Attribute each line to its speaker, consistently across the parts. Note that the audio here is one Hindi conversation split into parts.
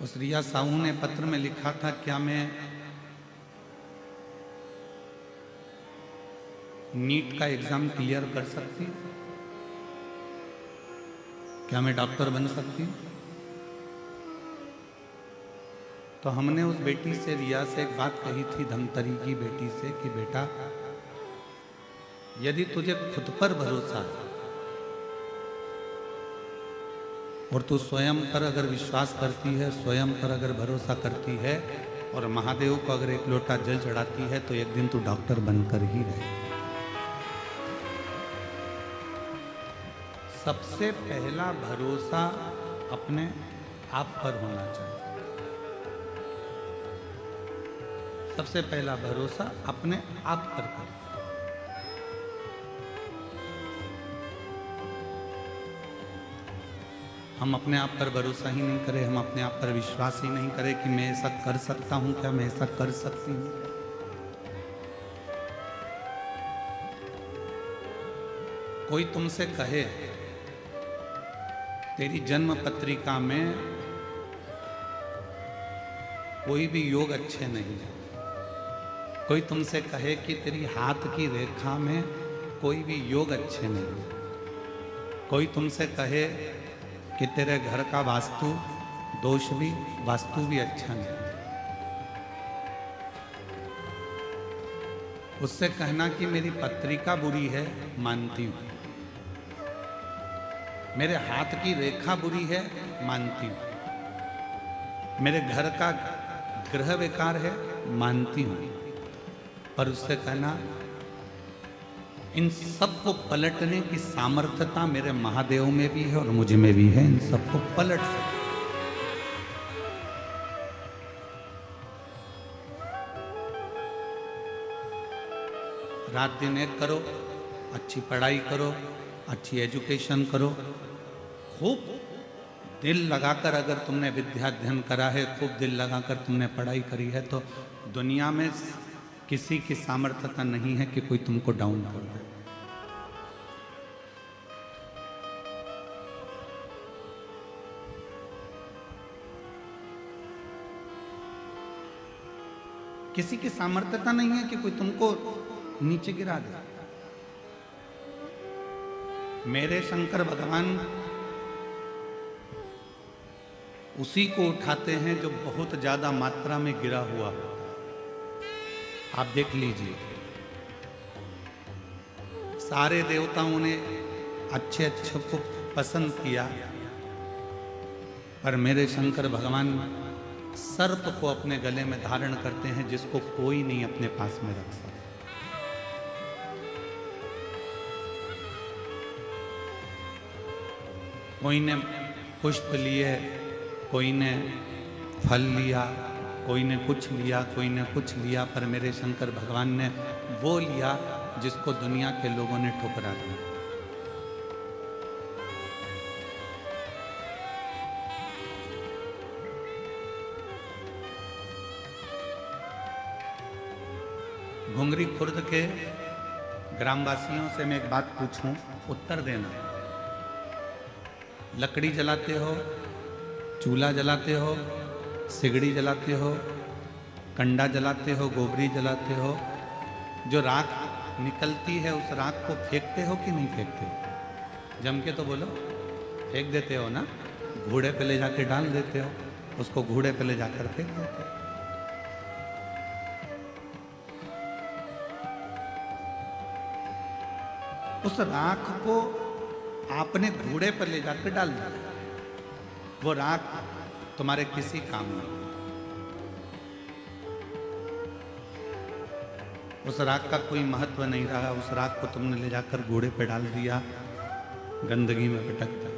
Speaker 1: उस रिया साहू ने पत्र में लिखा था, क्या मैं नीट का एग्जाम क्लियर कर सकती हूँ? क्या मैं डॉक्टर बन सकती हूँ? तो हमने उस बेटी से, रिया से एक बात कही थी, धमतरी की बेटी से, कि बेटा यदि तुझे खुद पर भरोसा है और तू स्वयं पर अगर विश्वास करती है, स्वयं पर अगर भरोसा करती है और महादेव को अगर एक लोटा जल चढ़ाती है, तो एक दिन तू डॉक्टर बनकर ही रहे। सबसे पहला भरोसा अपने आप पर होना चाहिए। सबसे पहला भरोसा अपने आप पर करें। हम अपने आप पर भरोसा ही नहीं करें, हम अपने आप पर विश्वास ही नहीं करें कि मैं ऐसा कर सकता हूं, क्या मैं ऐसा कर सकती हूं। कोई तुमसे कहे तेरी जन्म पत्रिका में कोई भी योग अच्छे नहीं है, कोई तुमसे कहे कि तेरी हाथ की रेखा में कोई भी योग अच्छे नहीं है, कोई तुमसे कहे कि तेरे घर का वास्तु भी अच्छा नहीं, उससे कहना कि मेरी पत्रिका बुरी है, मानती हूं, मेरे हाथ की रेखा बुरी है, मानती हूं, मेरे घर का ग्रह बेकार है, मानती हूं, पर उससे कहना इन सबको पलटने की सामर्थ्यता मेरे महादेव में भी है और मुझ में भी है, इन सबको पलट सकते। रात दिन एक करो, अच्छी पढ़ाई करो, अच्छी एजुकेशन करो, खूब दिल लगाकर अगर तुमने विद्या अध्ययन करा है, खूब दिल लगाकर तुमने पढ़ाई करी है, तो दुनिया में किसी की सामर्थ्यता नहीं है कि कोई तुमको डाउन कर दे। किसी की सामर्थ्यता नहीं है कि कोई तुमको नीचे गिरा दे। मेरे शंकर भगवान उसी को उठाते हैं जो बहुत ज्यादा मात्रा में गिरा हुआ। आप देख लीजिए, सारे देवताओं ने अच्छे अच्छे को पसंद किया, पर मेरे शंकर भगवान सर्प को अपने गले में धारण करते हैं, जिसको कोई नहीं अपने पास में रख सकता। कोई ने पुष्प लिए, कोई ने फल लिया, कोई ने कुछ लिया, कोई ने कुछ लिया, पर मेरे शंकर भगवान ने वो लिया जिसको दुनिया के लोगों ने ठुकरा दिया। घुंगरी खुर्द के ग्रामवासियों से मैं एक बात पूछूं, उत्तर देना। लकड़ी जलाते हो, चूल्हा जलाते हो, सिगड़ी जलाते हो, कंडा जलाते हो, गोबरी जलाते हो, जो राख निकलती है उस राख को फेंकते हो कि नहीं फेंकते हो? जम के तो बोलो, फेंक देते हो ना? घोड़े पे ले जाके डाल देते हो, उसको घोड़े पे ले जाकर फेंक देते हो। उस राख को आपने घोड़े पर ले जाकर डाल दिया, वो राख तुम्हारे किसी काम नहीं। उस राख का कोई महत्व नहीं रहा, उस राख को तुमने ले जाकर घोड़े पे डाल दिया, गंदगी में पटक दिया।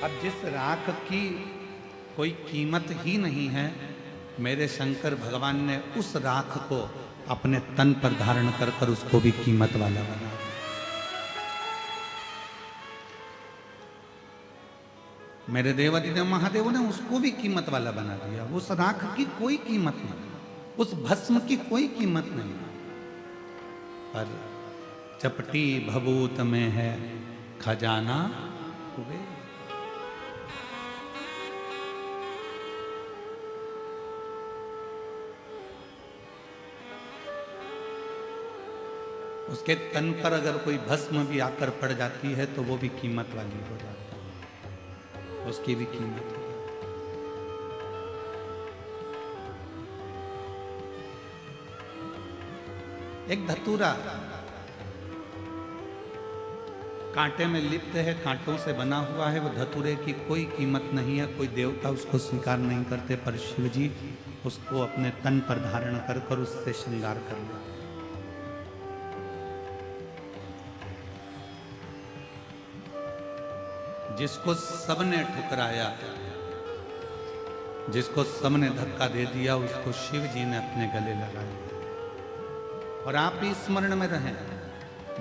Speaker 1: अब जिस राख की कोई कीमत ही नहीं है, मेरे शंकर भगवान ने उस राख को अपने तन पर धारण कर कर उसको भी कीमत वाला बना। मेरे देवाधिदेव महादेव ने उसको भी कीमत वाला बना दिया। उस राख की कोई कीमत नहीं, उस भस्म की कोई कीमत नहीं, पर चपटी भभूत में है खजाना कुबेर। उसके तन पर अगर कोई भस्म भी आकर पड़ जाती है तो वो भी कीमत वाली हो जाती है, उसकी भी कीमत है। एक धतूरा कांटे में लिप्त है, कांटों से बना हुआ है, वो धतूरे की कोई कीमत नहीं है, कोई देवता उसको स्वीकार नहीं करते, पर शिव जी उसको अपने तन पर धारण कर कर उससे श्रृंगार कर लिया। जिसको सबने ठुकराया, जिसको सबने धक्का दे दिया, उसको शिव जी ने अपने गले लगा लिया। और आप भी स्मरण में रहें,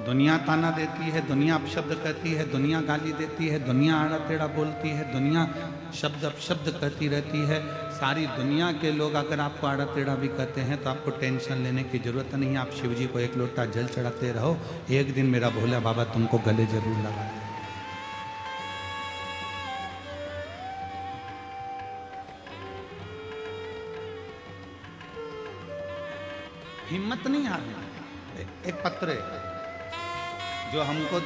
Speaker 1: दुनिया ताना देती है, दुनिया अपशब्द कहती है, दुनिया गाली देती है, दुनिया आड़ा टेढ़ा बोलती है, दुनिया शब्द अपशब्द कहती रहती है। सारी दुनिया के लोग अगर आपको आड़ा टेढ़ा भी कहते हैं तो आपको टेंशन लेने की जरूरत नहीं। आप शिव जी को एक लोटा जल चढ़ाते रहो, एक दिन मेरा भोला बाबा तुमको गले जरूर लगाए। हिम्मत नहीं हारना। एक पत्र है जो हमको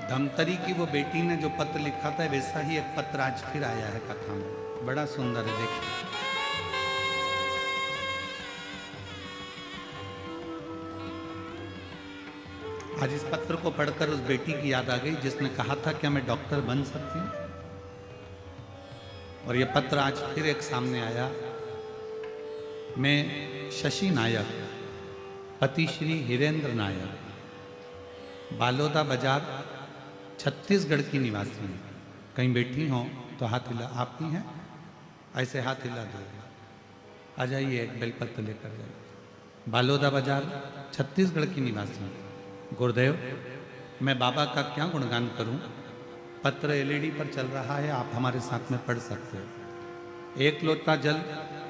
Speaker 1: धमतरी की वो बेटी ने जो पत्र लिखा था, वैसा ही एक पत्र आज फिर आया है कथा में, बड़ा सुंदर है, देखिए। आज इस पत्र को पढ़कर उस बेटी की याद आ गई जिसने कहा था क्या मैं डॉक्टर बन सकती हूँ। और ये पत्र आज फिर एक सामने आया। मैं शशि नायक, पति श्री हिरेंद्र नायक, बालोदा बाजार छत्तीसगढ़ की निवासी हूँ। कहीं बैठी हो तो हाथ हिला, आप ही हैं, ऐसे हाथ हिला दो। आ जाइए, एक बेलपत्र लेकर जाइए। बालोदा बाजार छत्तीसगढ़ की निवासी हूँ। गुरुदेव, मैं बाबा का क्या गुणगान करूँ। पत्र एलईडी पर चल रहा है, आप हमारे साथ में पढ़ सकते हो। एक लोटा जल,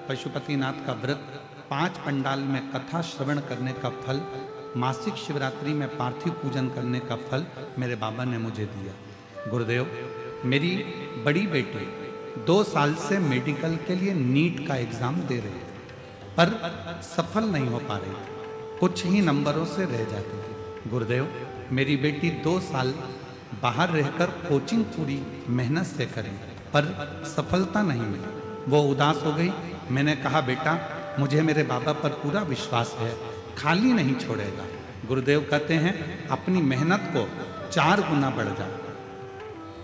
Speaker 1: पशुपतिनाथ का व्रत, 5 पंडाल में कथा श्रवण करने का फल, मासिक शिवरात्रि में पार्थिव पूजन करने का फल मेरे बाबा ने मुझे दिया। गुरुदेव, मेरी बड़ी बेटी 2 साल से मेडिकल के लिए नीट का एग्जाम दे रही है, पर सफल नहीं हो पा रही, कुछ ही नंबरों से रह जाती थी। गुरुदेव, मेरी बेटी 2 साल बाहर रहकर कोचिंग पूरी मेहनत से करी, पर सफलता नहीं मिली। वो उदास हो गई। मैंने कहा, बेटा मुझे मेरे बाबा पर पूरा विश्वास है, खाली नहीं छोड़ेगा। गुरुदेव कहते हैं, अपनी मेहनत को 4 गुना बढ़ जा।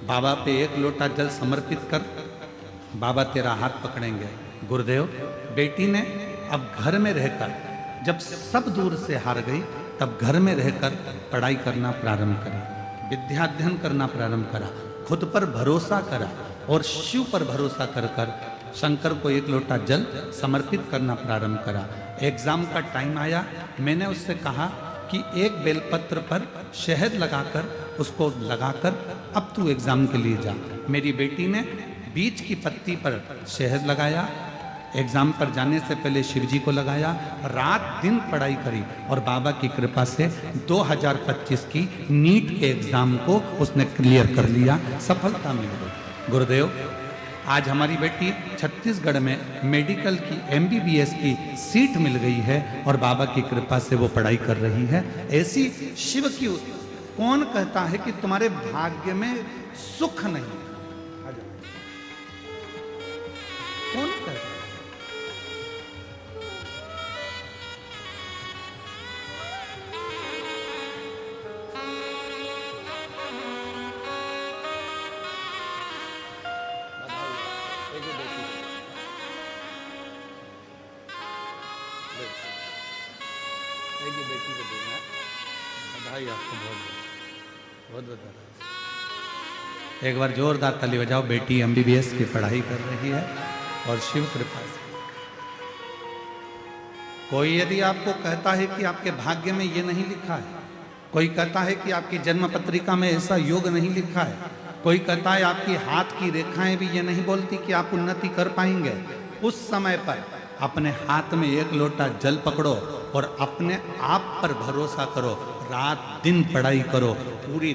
Speaker 1: बाबा पे 1 लोटा जल समर्पित कर, बाबा तेरा हाथ पकड़ेंगे। गुरुदेव, बेटी ने अब घर में रहकर, जब सब दूर से हार गई, तब घर में रहकर पढ़ाई करना प्रारंभ करी, विद्या अध्ययन करना प्रारंभ करा, खुद पर भरोसा करा और शिव पर भरोसा कर कर शंकर को 1 लोटा जल समर्पित करना प्रारंभ करा। एग्जाम का टाइम आया, मैंने उससे कहा कि एक बेलपत्र पर शहद लगाकर, उसको लगाकर अब तू एग्जाम के लिए जा। मेरी बेटी ने बीच की पत्ती पर शहद लगाया, एग्जाम पर जाने से पहले शिवजी को लगाया, रात दिन पढ़ाई करी और बाबा की कृपा से 2025 की नीट के एग्जाम को उसने क्लियर कर लिया, सफलता मिल गई। गुरुदेव, आज हमारी बेटी छत्तीसगढ़ में मेडिकल की MBBS की सीट मिल गई है और बाबा की कृपा से वो पढ़ाई कर रही है। ऐसी शिव की, कौन कहता है कि तुम्हारे भाग्य में सुख नहीं है? कौन कहता है? बेटी को देना बधाई, आपको बहुत बहुत बधाई। एक बार जोरदार ताली बजाओ। बेटी MBBS की पढ़ाई कर रही है और शिव कृपा से। कोई यदि आपको कहता है कि आपके भाग्य में ये नहीं लिखा है, कोई कहता है कि आपकी जन्म पत्रिका में ऐसा योग नहीं लिखा है, कोई कहता है आपकी हाथ की रेखाएं भी ये नहीं बोलती कि आप उन्नति कर पाएंगे, उस समय पर अपने हाथ में 1 लोटा जल पकड़ो और अपने आप पर भरोसा करो, रात दिन पढ़ाई करो, पूरी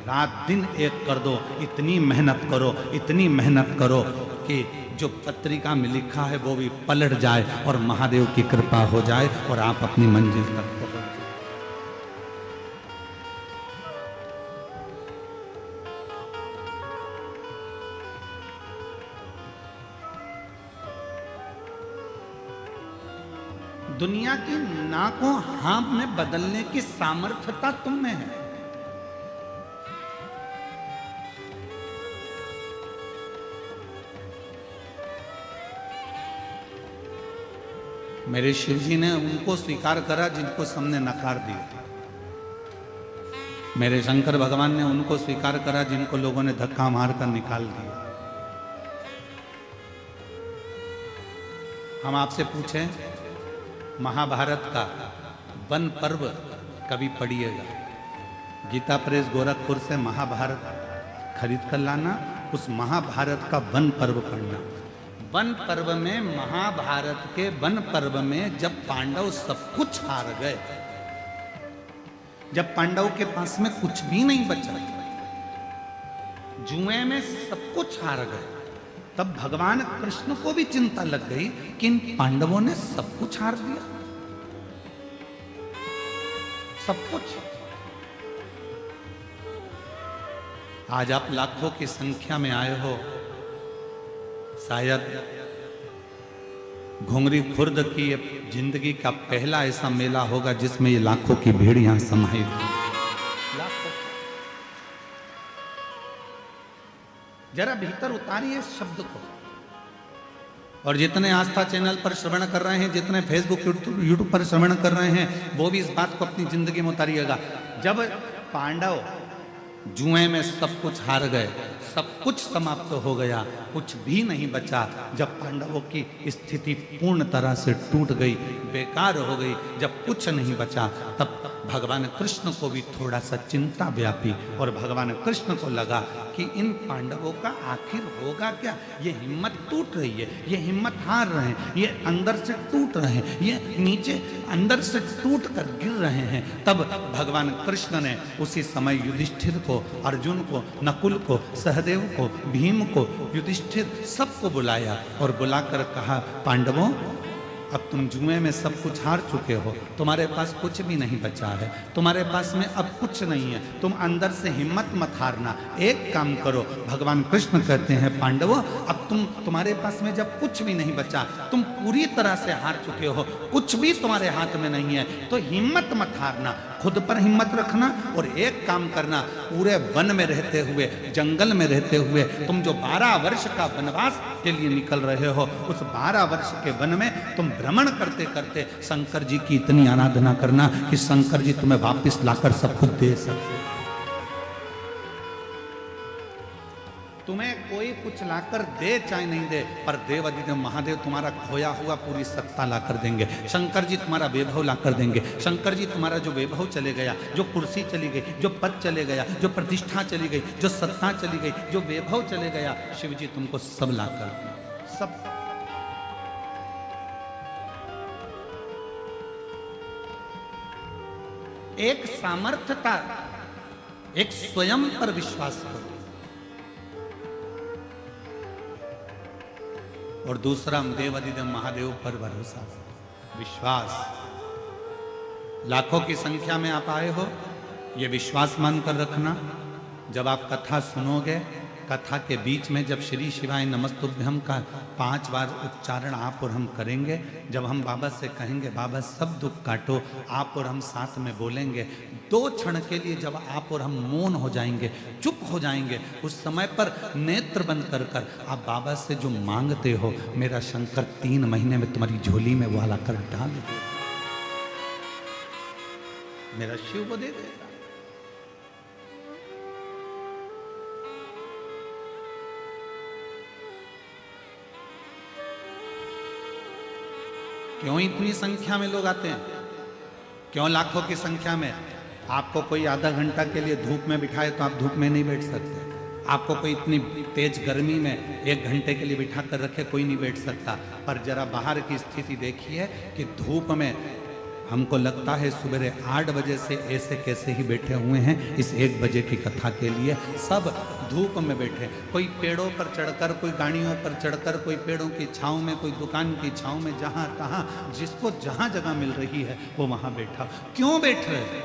Speaker 1: रात दिन एक कर दो, इतनी मेहनत करो, इतनी मेहनत करो कि जो पत्रिका में लिखा है वो भी पलट जाए और महादेव की कृपा हो जाए और आप अपनी मंजिल तक पहुंच जाए। दुनिया की ना को हाँ में बदलने की सामर्थ्यता तुम में है। मेरे शिव जी ने उनको स्वीकार करा जिनको सबने नकार दिया। मेरे शंकर भगवान ने उनको स्वीकार करा जिनको लोगों ने धक्का मार कर निकाल दिया। हम आपसे पूछें, महाभारत का वन पर्व कभी पढ़िएगा। गीता प्रेस गोरखपुर से महाभारत खरीद कर लाना, उस महाभारत का वन पर्व पढ़ना। वन पर्व में, महाभारत के वन पर्व में जब पांडव सब कुछ हार गए, जब पांडव के पास में कुछ भी नहीं बचा, जुए में सब कुछ हार गए, तब भगवान कृष्ण को भी चिंता लग गई कि इन पांडवों ने सब कुछ हार दिया, सब कुछ। आज आप लाखों की संख्या में आए हो, शायद घुंगरी खुर्द की ये जिंदगी का पहला ऐसा मेला होगा जिसमें ये लाखों की भीड़ यहां समाहित है। जरा भीतर उतारिए इस शब्द को। और जितने आस्था चैनल पर श्रवण कर रहे हैं, जितने फेसबुक यूट्यूब पर श्रवण कर रहे हैं, वो भी इस बात को अपनी जिंदगी में उतारिएगा। जब पांडव जुए में सब कुछ हार गए, सब कुछ समाप्त हो गया, कुछ भी नहीं बचा, जब पांडवों की स्थिति पूर्ण तरह से टूट गई, बेकार हो गई, जब कुछ नहीं बचा, तब भगवान कृष्ण को भी थोड़ा सा चिंता व्यापी और भगवान कृष्ण को लगा कि इन पांडवों का आखिर होगा क्या। ये हिम्मत टूट रही है, ये हिम्मत हार रहे हैं, ये अंदर से टूट रहे हैं, ये नीचे अंदर से टूट कर गिर रहे हैं। तब भगवान कृष्ण ने उसी समय युधिष्ठिर को, अर्जुन को, नकुल को, सहदेव को, भीम को, युधिष्ठिर सबको बुलाया और बुलाकर कहा, पांडवों, अब तुम जुए में सब कुछ हार चुके हो, तुम्हारे पास कुछ भी नहीं बचा है, तुम्हारे पास में अब कुछ नहीं है, तुम अंदर से हिम्मत मत हारना। एक काम करो, भगवान कृष्ण कहते हैं, पांडवों, अब तुम्हारे पास में जब कुछ भी नहीं बचा, तुम पूरी तरह से हार चुके हो, कुछ भी तुम्हारे हाथ में नहीं है, तो हिम्मत मत हारना, खुद पर हिम्मत रखना और एक काम करना, पूरे वन में रहते हुए, जंगल में रहते हुए, तुम जो 12 वर्ष का वनवास के लिए निकल रहे हो, उस 12 वर्ष के वन में तुम भ्रमण करते करते शंकर जी की इतनी आराधना करना कि शंकर जी तुम्हें वापस लाकर सब कुछ दे सकते। तुम्हें कोई कुछ लाकर दे चाहे नहीं दे, पर देव अधिदेव महादेव तुम्हारा खोया हुआ पूरी सत्ता लाकर देंगे। शंकर जी तुम्हारा वैभव लाकर देंगे। शंकर जी तुम्हारा जो वैभव चले गया, जो कुर्सी चली गई, जो पद चले गया, जो प्रतिष्ठा चली गई, जो सत्ता चली गई, जो वैभव चले गया, शिव जी तुमको सब लाकर देंगे, सब। एक सामर्थ्यता, एक स्वयं पर विश्वास करो, और दूसरा देव अधिदेव महादेव पर भरोसा, विश्वास। लाखों की संख्या में आप आए हो, ये विश्वास मानकर रखना। जब आप कथा सुनोगे, कथा के बीच में जब श्री शिवाय नमस्तुभ्यम का 5 बार उच्चारण आप और हम करेंगे, जब हम बाबा से कहेंगे, बाबा सब दुख काटो, आप और हम साथ में बोलेंगे, 2 क्षण के लिए जब आप और हम मौन हो जाएंगे, चुप हो जाएंगे, उस समय पर नेत्र बंद कर कर आप बाबा से जो मांगते हो, मेरा शंकर 3 महीने में तुम्हारी झोली में वो लाकर डाल दे, मेरा शिव को दे देगा। क्यों इतनी संख्या में लोग आते हैं? क्यों लाखों की संख्या में? आपको कोई आधा घंटा के लिए धूप में बिठाए तो आप धूप में नहीं बैठ सकते। आपको कोई इतनी तेज गर्मी में 1 घंटे के लिए बिठा कर रखे, कोई नहीं बैठ सकता। पर जरा बाहर की स्थिति देखिए कि धूप में हमको लगता है सुबह 8 बजे से ऐसे कैसे ही बैठे हुए हैं इस 1 बजे की कथा के लिए, सब धूप में बैठे, कोई पेड़ों पर चढ़कर, कोई गाड़ियों पर चढ़कर, कोई पेड़ों की छांव में, कोई दुकान की छांव में, जहां तहां जिसको जहां जगह मिल रही है वो वहां बैठा। क्यों बैठ रहे हैं?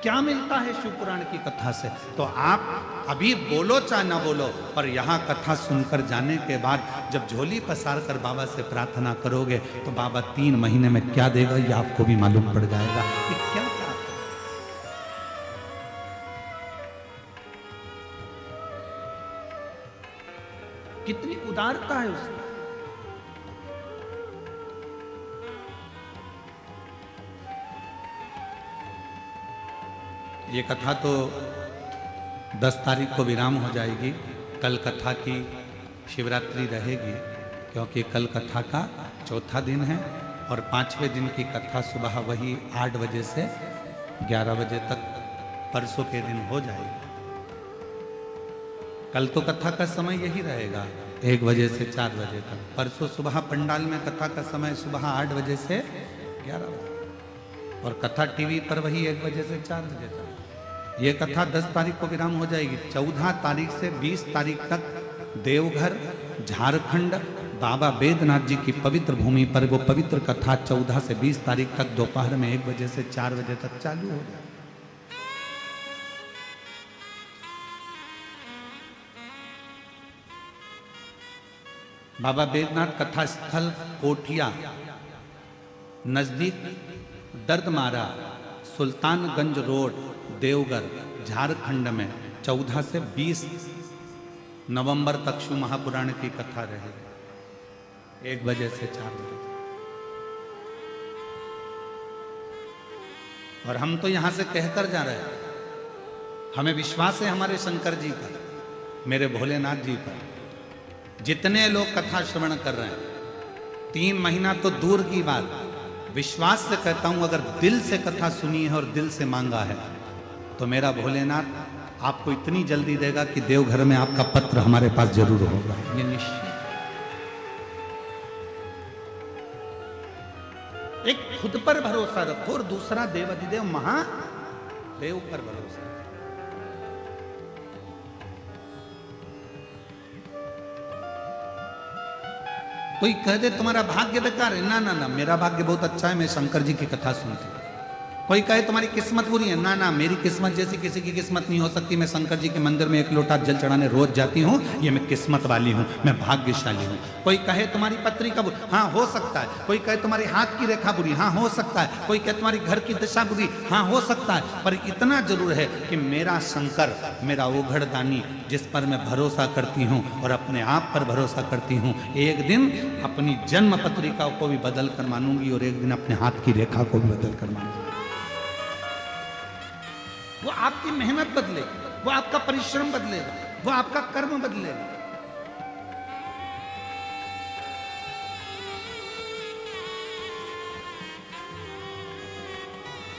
Speaker 1: क्या मिलता है शिव पुराण की कथा से? तो आप अभी बोलो चाहे ना बोलो, पर यहाँ कथा सुनकर जाने के बाद जब झोली पसार कर बाबा से प्रार्थना करोगे तो बाबा 3 महीने में क्या देगा ये आपको भी मालूम पड़ जाएगा कि क्या था। कितनी उदारता है उसकी। ये कथा तो 10 तारीख को विराम हो जाएगी। कल कथा की शिवरात्रि रहेगी, क्योंकि कल कथा का चौथा दिन है और 5वें दिन की कथा सुबह वही 8 बजे से 11 बजे तक परसों के दिन हो जाएगी। कल तो कथा का समय यही रहेगा 1 बजे से 4 बजे तक। परसों सुबह पंडाल में कथा का समय सुबह 8 बजे से 11 बजे और कथा टीवी पर वही 1 बजे से 4 बजे तक। ये कथा 10 तारीख को विराम हो जाएगी। 14 तारीख से 20 तारीख तक देवघर झारखंड बाबा बैद्यनाथ जी की पवित्र भूमि पर वो पवित्र कथा 14 से 20 तारीख तक दोपहर में 1 बजे से 4 बजे तक चालू हो जाएगी। बाबा बैद्यनाथ कथा स्थल कोठिया नजदीक दर्दमारा सुल्तानगंज रोड देवघर झारखंड में 14 से 20 नवंबर तक शिव महापुराण की कथा रहेगी 1 बजे से 4 बजे। और हम तो यहां से कहकर जा रहे हैं, हमें विश्वास है हमारे शंकर जी पर, मेरे भोलेनाथ जी पर। जितने लोग कथा श्रवण कर रहे हैं, 3 महीना तो दूर की बात, विश्वास से कहता हूं अगर दिल से कथा सुनी है और दिल से मांगा है तो मेरा भोलेनाथ आपको इतनी जल्दी देगा कि देवघर में आपका पत्र हमारे पास जरूर होगा, ये निश्चित। एक खुद पर भरोसा रखो और दूसरा देवाधिदेव महादेव पर भरोसा। कोई कह दे तुम्हारा भाग्य बेकार है, ना ना ना, मेरा भाग्य बहुत अच्छा है, मैं शंकर जी की कथा सुनती हूँ। कोई कहे तुम्हारी किस्मत बुरी है, ना ना, मेरी किस्मत जैसी किसी की किस्मत नहीं हो सकती, मैं शंकर जी के मंदिर में 1 लोटा जल चढ़ाने रोज जाती हूँ, ये मैं किस्मत वाली हूँ, मैं भाग्यशाली हूँ। कोई कहे तुम्हारी पत्री का बुरी, हाँ हो सकता है। कोई कहे तुम्हारी हाथ की रेखा बुरी, हाँ हो सकता है। कोई कहे तुम्हारी घर की दशा बुरी, हाँ हो सकता है। पर इतना जरूर है कि मेरा शंकर, मेरा ओघड़दानी, जिस पर मैं भरोसा करती हूँ और अपने आप पर भरोसा करती हूँ, एक दिन अपनी जन्म पत्रिका को भी बदल कर मानूंगी और एक दिन अपने हाथ की रेखा को भी बदल कर मानूंगी। वो आपकी मेहनत बदलेगी, वो आपका परिश्रम बदलेगा, वो आपका कर्म बदलेगा।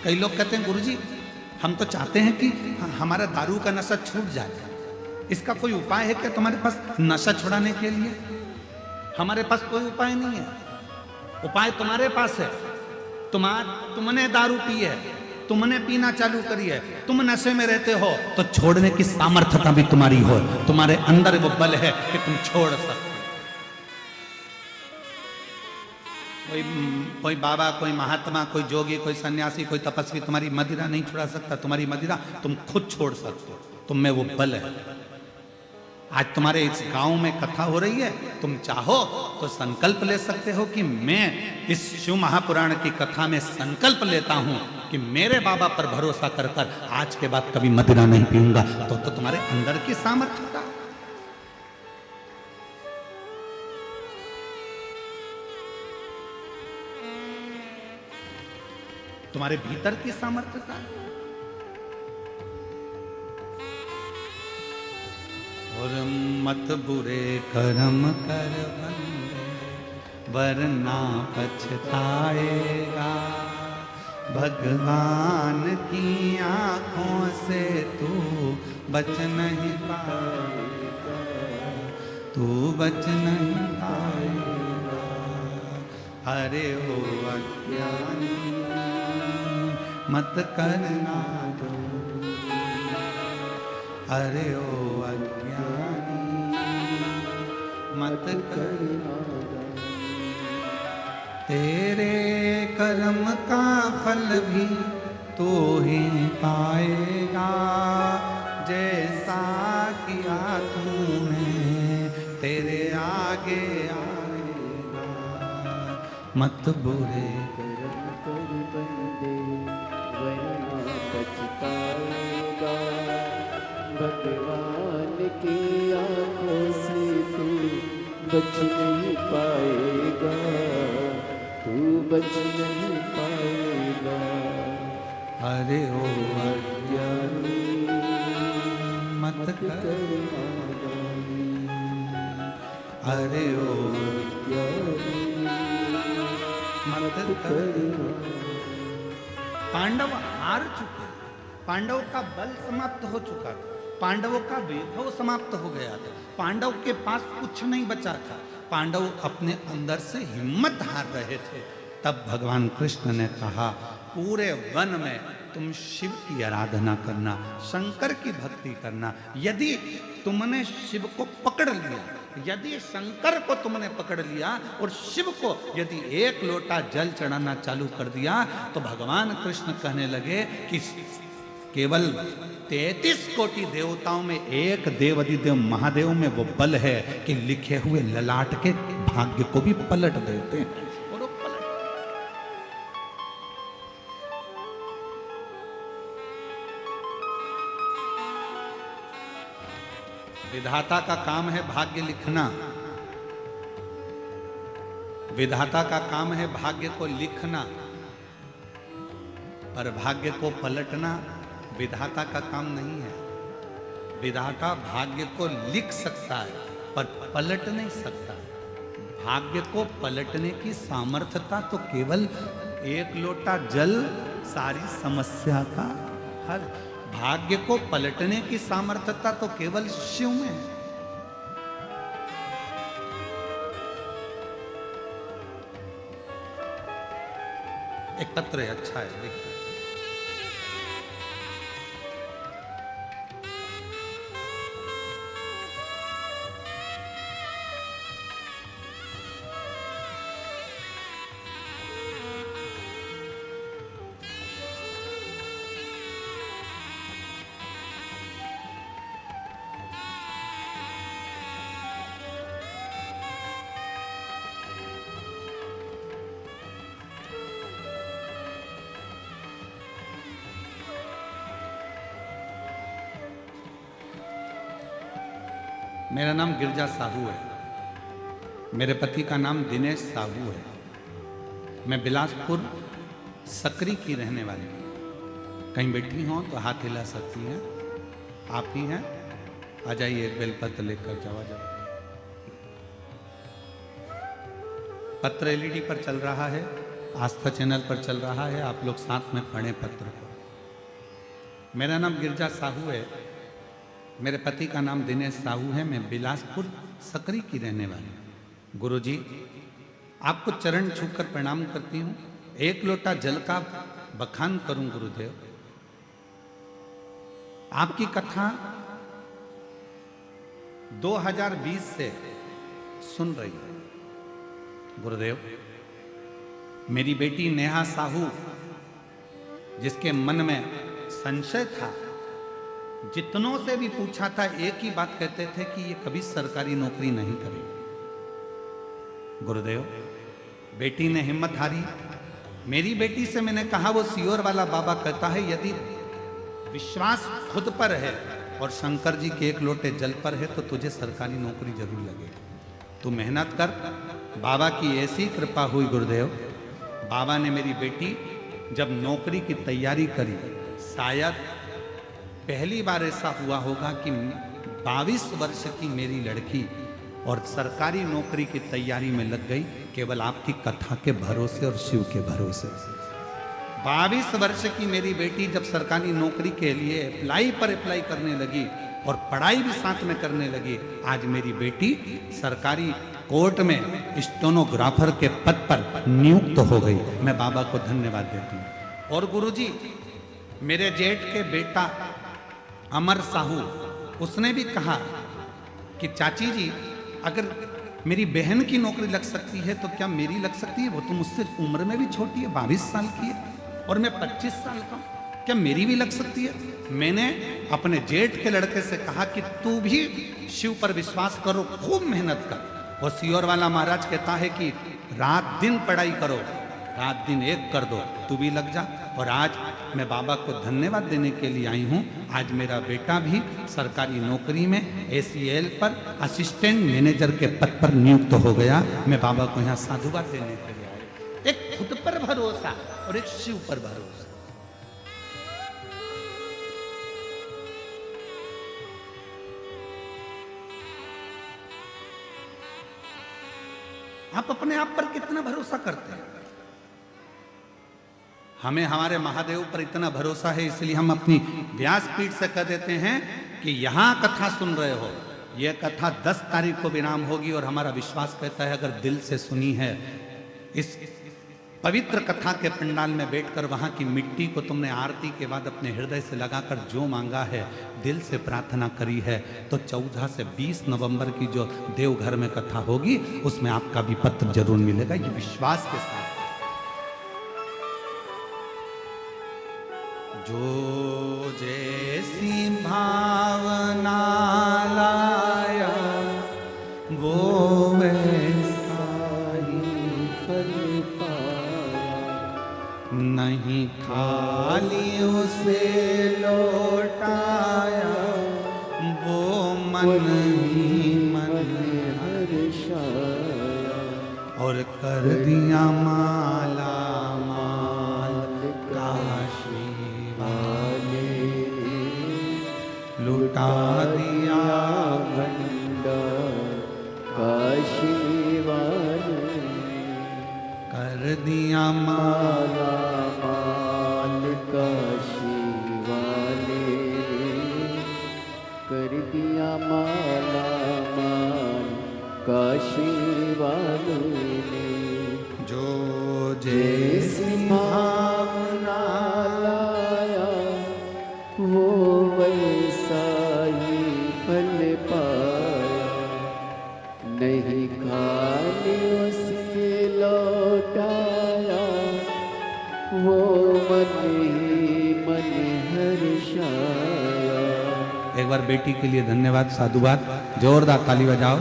Speaker 1: कई लोग कहते हैं गुरुजी हम तो चाहते हैं कि हमारा दारू का नशा छूट जाए, इसका कोई उपाय है क्या तुम्हारे पास नशा छुड़ाने के लिए? हमारे पास कोई उपाय नहीं है। उपाय तुम्हारे पास है। तुमने दारू पी है, तुमने पीना चालू करी है, तुम नशे में रहते हो, तो छोड़ने की सामर्थ्यता भी तुम्हारी हो, तुम्हारे अंदर वो बल है कि तुम छोड़ सकते। कोई बाबा, कोई महात्मा, कोई जोगी, कोई सन्यासी, कोई तपस्वी तुम्हारी मदिरा नहीं छुड़ा सकता। तुम्हारी मदिरा तुम खुद छोड़ सकते हो, तुम में वो बल है। आज तुम्हारे इस गांव में कथा हो रही है, तुम चाहो तो संकल्प ले सकते हो कि मैं इस शिव महापुराण की कथा में संकल्प लेता हूं कि मेरे बाबा पर भरोसा कर कर आज के बाद कभी मदिरा नहीं पीऊंगा। तो तुम्हारे अंदर की सामर्थ्यता, तुम्हारे भीतर की सामर्थ्यता। और मत बुरे कर्म कर बंदे, वरना पछताएगा। भगवान की आंखों से तू बच नहीं पाएगा, तू बच नहीं पाएगा। अरे हो अज्ञानी मत करना दो, अरे ओ अज्ञानी मत करना दो। तेरे कर्म का फल भी तू ही पाएगा जैसा किया तूने, तेरे आगे आएगा मत बुरे
Speaker 2: कर्म कर बंदे वरना पछताएगा। भगवान की आंखों से तू बच नहीं पाएगा, तू बच नहीं पाएगा।
Speaker 1: अरे ओ
Speaker 2: अज्ञानी
Speaker 1: मत कर
Speaker 2: नादानी,
Speaker 1: अरे ओ
Speaker 2: अज्ञानी
Speaker 1: मत कर।
Speaker 2: कर
Speaker 1: पांडव हार चुके, पांडव का बल समाप्त हो चुका था, पांडवों का वैभव समाप्त हो गया था, पांडव के पास कुछ नहीं बचा था, पांडव अपने अंदर से हिम्मत हार रहे थे। तब भगवान कृष्ण ने कहा पूरे वन में तुम शिव की आराधना करना, शंकर की भक्ति करना। यदि तुमने शिव को पकड़ लिया, यदि शंकर को तुमने पकड़ लिया और शिव को यदि एक लोटा जल चढ़ाना चालू कर दिया, तो भगवान कृष्ण कहने लगे कि केवल 33 कोटि देवताओं में एक देव अधिदेव महादेव में वो बल है कि लिखे हुए ललाट के भाग्य को भी पलट देते हैं। और वो पलट, विधाता का काम है भाग्य लिखना, विधाता का काम है भाग्य को लिखना, पर भाग्य को पलटना विधाता का काम नहीं है। विधाता भाग्य को लिख सकता है पर पलट नहीं सकता। भाग्य को पलटने की सामर्थ्यता तो केवल एक लोटा जल सारी समस्या का हल। भाग्य को पलटने की सामर्थ्यता तो केवल शिव में है। एक पत्र है, अच्छा है, देखिए। मेरा नाम गिरजा साहू है, मेरे पति का नाम दिनेश साहू है। मैं बिलासपुर सकरी की रहने वाली हूँ। कहीं बैठी हो तो हाथ हिला सकती हैं, आप ही हैं, आ जाइए, एक बेलपत्र लेकर जाओ। जाओ, पत्र एलईडी पर चल रहा है, आस्था चैनल पर चल रहा है, आप लोग साथ में पढ़ें पत्र को। मेरा नाम गिरजा साहू है, मेरे पति का नाम दिनेश साहू है। मैं बिलासपुर सकरी की रहने वाली हूँ। गुरुजी, आपको चरण छूकर प्रणाम करती हूँ। एक लोटा जल का बखान करूं गुरुदेव। आपकी कथा 2020 से सुन रही है गुरुदेव। मेरी बेटी नेहा साहू, जिसके मन में संशय था, जितनों से भी पूछा था एक ही बात कहते थे कि ये कभी सरकारी नौकरी नहीं करेगी। गुरुदेव, बेटी ने हिम्मत हारी। मेरी बेटी से मैंने कहा, वो सियोर वाला बाबा कहता है यदि विश्वास खुद पर है और शंकर जी के एक लोटे जल पर है तो तुझे सरकारी नौकरी जरूर लगेगी। तू मेहनत कर। बाबा की ऐसी कृपा हुई गुरुदेव, बाबा ने मेरी बेटी जब नौकरी की तैयारी करी, शायद पहली बार ऐसा हुआ होगा कि 22 वर्ष की मेरी लड़की और सरकारी नौकरी की तैयारी में लग गई, केवल आपकी कथा के भरोसे और शिव के भरोसे। 22 वर्ष की मेरी बेटी जब सरकारी नौकरी के लिए अप्लाई करने लगी और पढ़ाई भी साथ में करने लगी, आज मेरी बेटी सरकारी कोर्ट में स्टेनोग्राफर के पद पर नियुक्त हो गई। मैं बाबा को धन्यवाद देती हूँ। और गुरुजी, मेरे जेठ के बेटा अमर साहू, उसने भी कहा कि चाची जी, अगर मेरी बहन की नौकरी लग सकती है तो क्या मेरी लग सकती है? वो तो मुझसे उम्र में भी छोटी है, 22 साल की है और मैं 25 साल का हूं। क्या मेरी भी लग सकती है? मैंने अपने जेठ के लड़के से कहा कि तू भी शिव पर विश्वास करो, खूब मेहनत कर। और सियोर वाला महाराज कहता है कि रात दिन पढ़ाई करो, रात दिन एक कर दो, तू भी लग जा। और आज मैं बाबा को धन्यवाद देने के लिए आई हूँ। आज मेरा बेटा भी सरकारी नौकरी में ACL पर असिस्टेंट मैनेजर के पद पर नियुक्त हो गया। मैं बाबा को यहाँ साधुवाद देने के लिए आया। एक खुद पर भरोसा और एक शिव पर भरोसा। आप अपने आप पर कितना भरोसा करते हैं? हमें हमारे महादेव पर इतना भरोसा है, इसलिए हम अपनी व्यासपीठ से कह देते हैं कि यहां कथा सुन रहे हो, यह कथा 10 तारीख को विराम होगी। और हमारा विश्वास कहता है अगर दिल से सुनी है, इस पवित्र कथा के पंडाल में बैठकर वहां की मिट्टी को तुमने आरती के बाद अपने हृदय से लगाकर जो मांगा है, दिल से प्रार्थना करी है, तो 14 से 20 नवंबर की जो देवघर में कथा होगी उसमें आपका भी पत्र जरूर मिलेगा। ये विश्वास के साथ। जो जैसी भावना लाया वो वैसा
Speaker 2: ही फल पाया,
Speaker 1: नहीं खाली उसे लौटाया, वो मन ही मन
Speaker 2: हर्षाया,
Speaker 1: और कर दिया माला माल काशी वाले, लुटा दिया
Speaker 2: भंडार काशी वाले,
Speaker 1: कर दिया माला
Speaker 2: माल काशी वाले, कर दिया माला माल काशी वाले ने।
Speaker 1: जो
Speaker 2: जैसी भावना लाया वो वैसा ही फल पाया, नहीं खाली उसे लौटाया, वो मन ही मन हर्षाया।
Speaker 1: एक बार बेटी के लिए धन्यवाद, साधुवाद, जोरदार ताली बजाओ,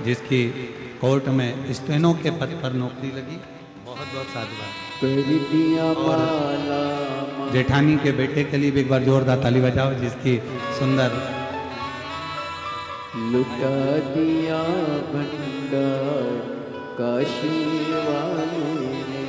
Speaker 1: जिसकी कोर्ट में स्टेनो के पद पर नौकरी लगी। बहुत बहुत साधुवाद।
Speaker 2: कर दिया माला माल
Speaker 1: जेठानी के बेटे के लिए भी एक बार जोरदार ताली बजाओ, जिसकी सुंदर
Speaker 2: लुटा दिया भंडार काशी वाले ने।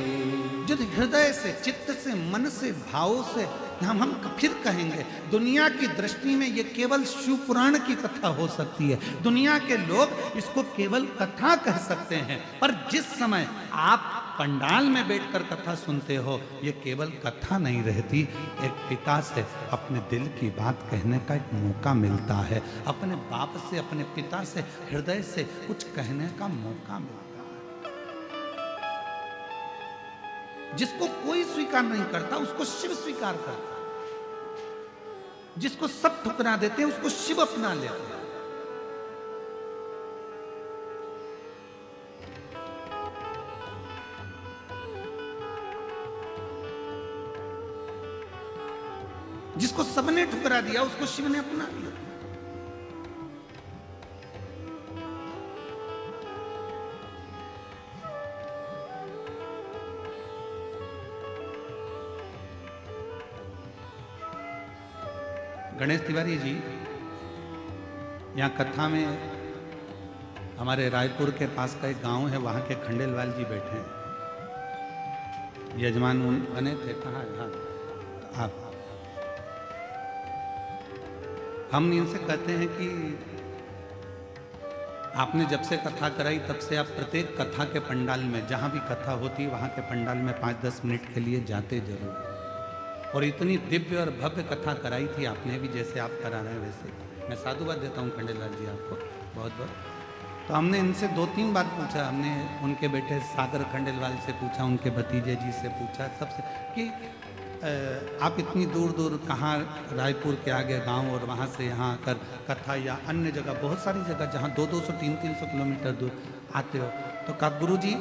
Speaker 1: जो हृदय से, चित्त से, मन से, भावों से हम फिर कहेंगे, दुनिया की दृष्टि में ये केवल शिव पुराण की कथा हो सकती है। दुनिया के लोग इसको केवल कथा कह सकते हैं, पर जिस समय आप पंडाल में बैठकर कथा सुनते हो, ये केवल कथा नहीं रहती, एक पिता से अपने दिल की बात कहने का एक मौका मिलता है, अपने बाप से, अपने पिता से, हृदय से कुछ कहने का मौका मिलता है। जिसको कोई स्वीकार नहीं करता उसको शिव स्वीकार करता है, जिसको सब ठुकरा देते हैं उसको शिव अपना लेते हैं। जिसको सबने ठुकरा दिया उसको शिव ने अपना लिया। गणेश तिवारी जी यहाँ कथा में, हमारे रायपुर के पास का एक गांव है, वहाँ के खंडेलवाल जी बैठे हैं, यजमान बने थे। कहाँ है? हाँ, आप। हम इनसे कहते हैं कि आपने जब से कथा कराई तब से आप प्रत्येक कथा के पंडाल में, जहाँ भी कथा होती वहाँ के पंडाल में 5-10 मिनट के लिए जाते जरूर, और इतनी दिव्य और भव्य कथा कराई थी आपने भी, जैसे आप करा रहे हैं वैसे। मैं साधुवाद देता हूँ खंडेलवाल जी आपको बहुत बहुत। तो हमने इनसे 2-3 बार पूछा, हमने उनके बेटे सागर खंडेलवाल से पूछा, उनके भतीजे जी से पूछा, सबसे, कि आप इतनी दूर दूर कहाँ, रायपुर के आगे गांव और वहाँ से यहाँ आकर कथा या अन्य जगह, बहुत सारी जगह जहाँ 200-200, 300-300 किलोमीटर दूर आते हो, तो कहा गुरु जी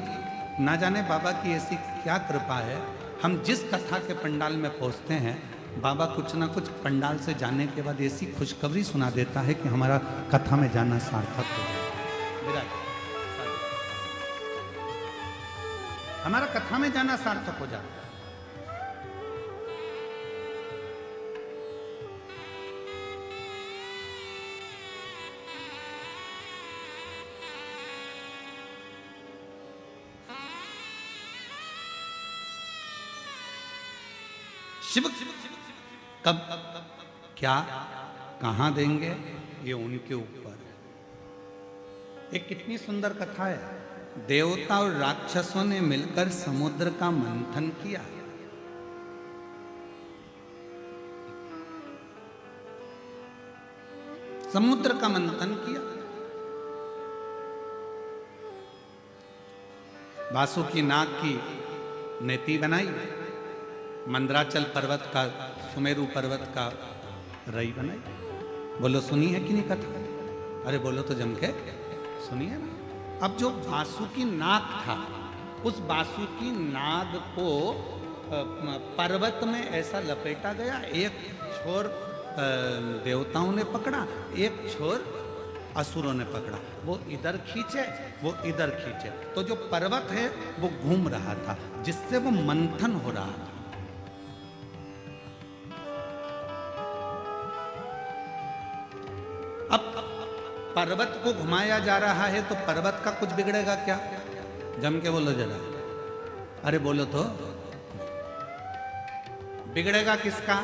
Speaker 1: ना जाने बाबा की ऐसी क्या कृपा है, हम जिस कथा के पंडाल में पहुँचते हैं बाबा कुछ ना कुछ पंडाल से जाने के बाद ऐसी खुशखबरी सुना देता है कि हमारा कथा में जाना सार्थक हो गया। हमारा कथा में जाना सार्थक हो जाता है। शिव कब क्या कहां देंगे ये उनके ऊपर है। एक कितनी सुंदर कथा है। देवता और राक्षसों ने मिलकर समुद्र का मंथन किया। समुद्र का मंथन किया। वासुकी नाग की नेति बनाई। मंदराचल पर्वत का, सुमेरु पर्वत का रई बनाई। बोलो सुनी है कि नहीं कथा? अरे बोलो तो जम के सुनिए ना। अब जो वासुकी नाग था, उस वासुकी नाग को पर्वत में ऐसा लपेटा गया। एक छोर देवताओं ने पकड़ा, एक छोर असुरों ने पकड़ा। वो इधर खींचे, वो इधर खींचे, तो जो पर्वत है वो घूम रहा था, जिससे वो मंथन हो रहा था। अब पर्वत को घुमाया जा रहा है तो पर्वत का कुछ बिगड़ेगा क्या? जम के बोलो जरा। अरे बोलो तो। बिगड़ेगा किसका?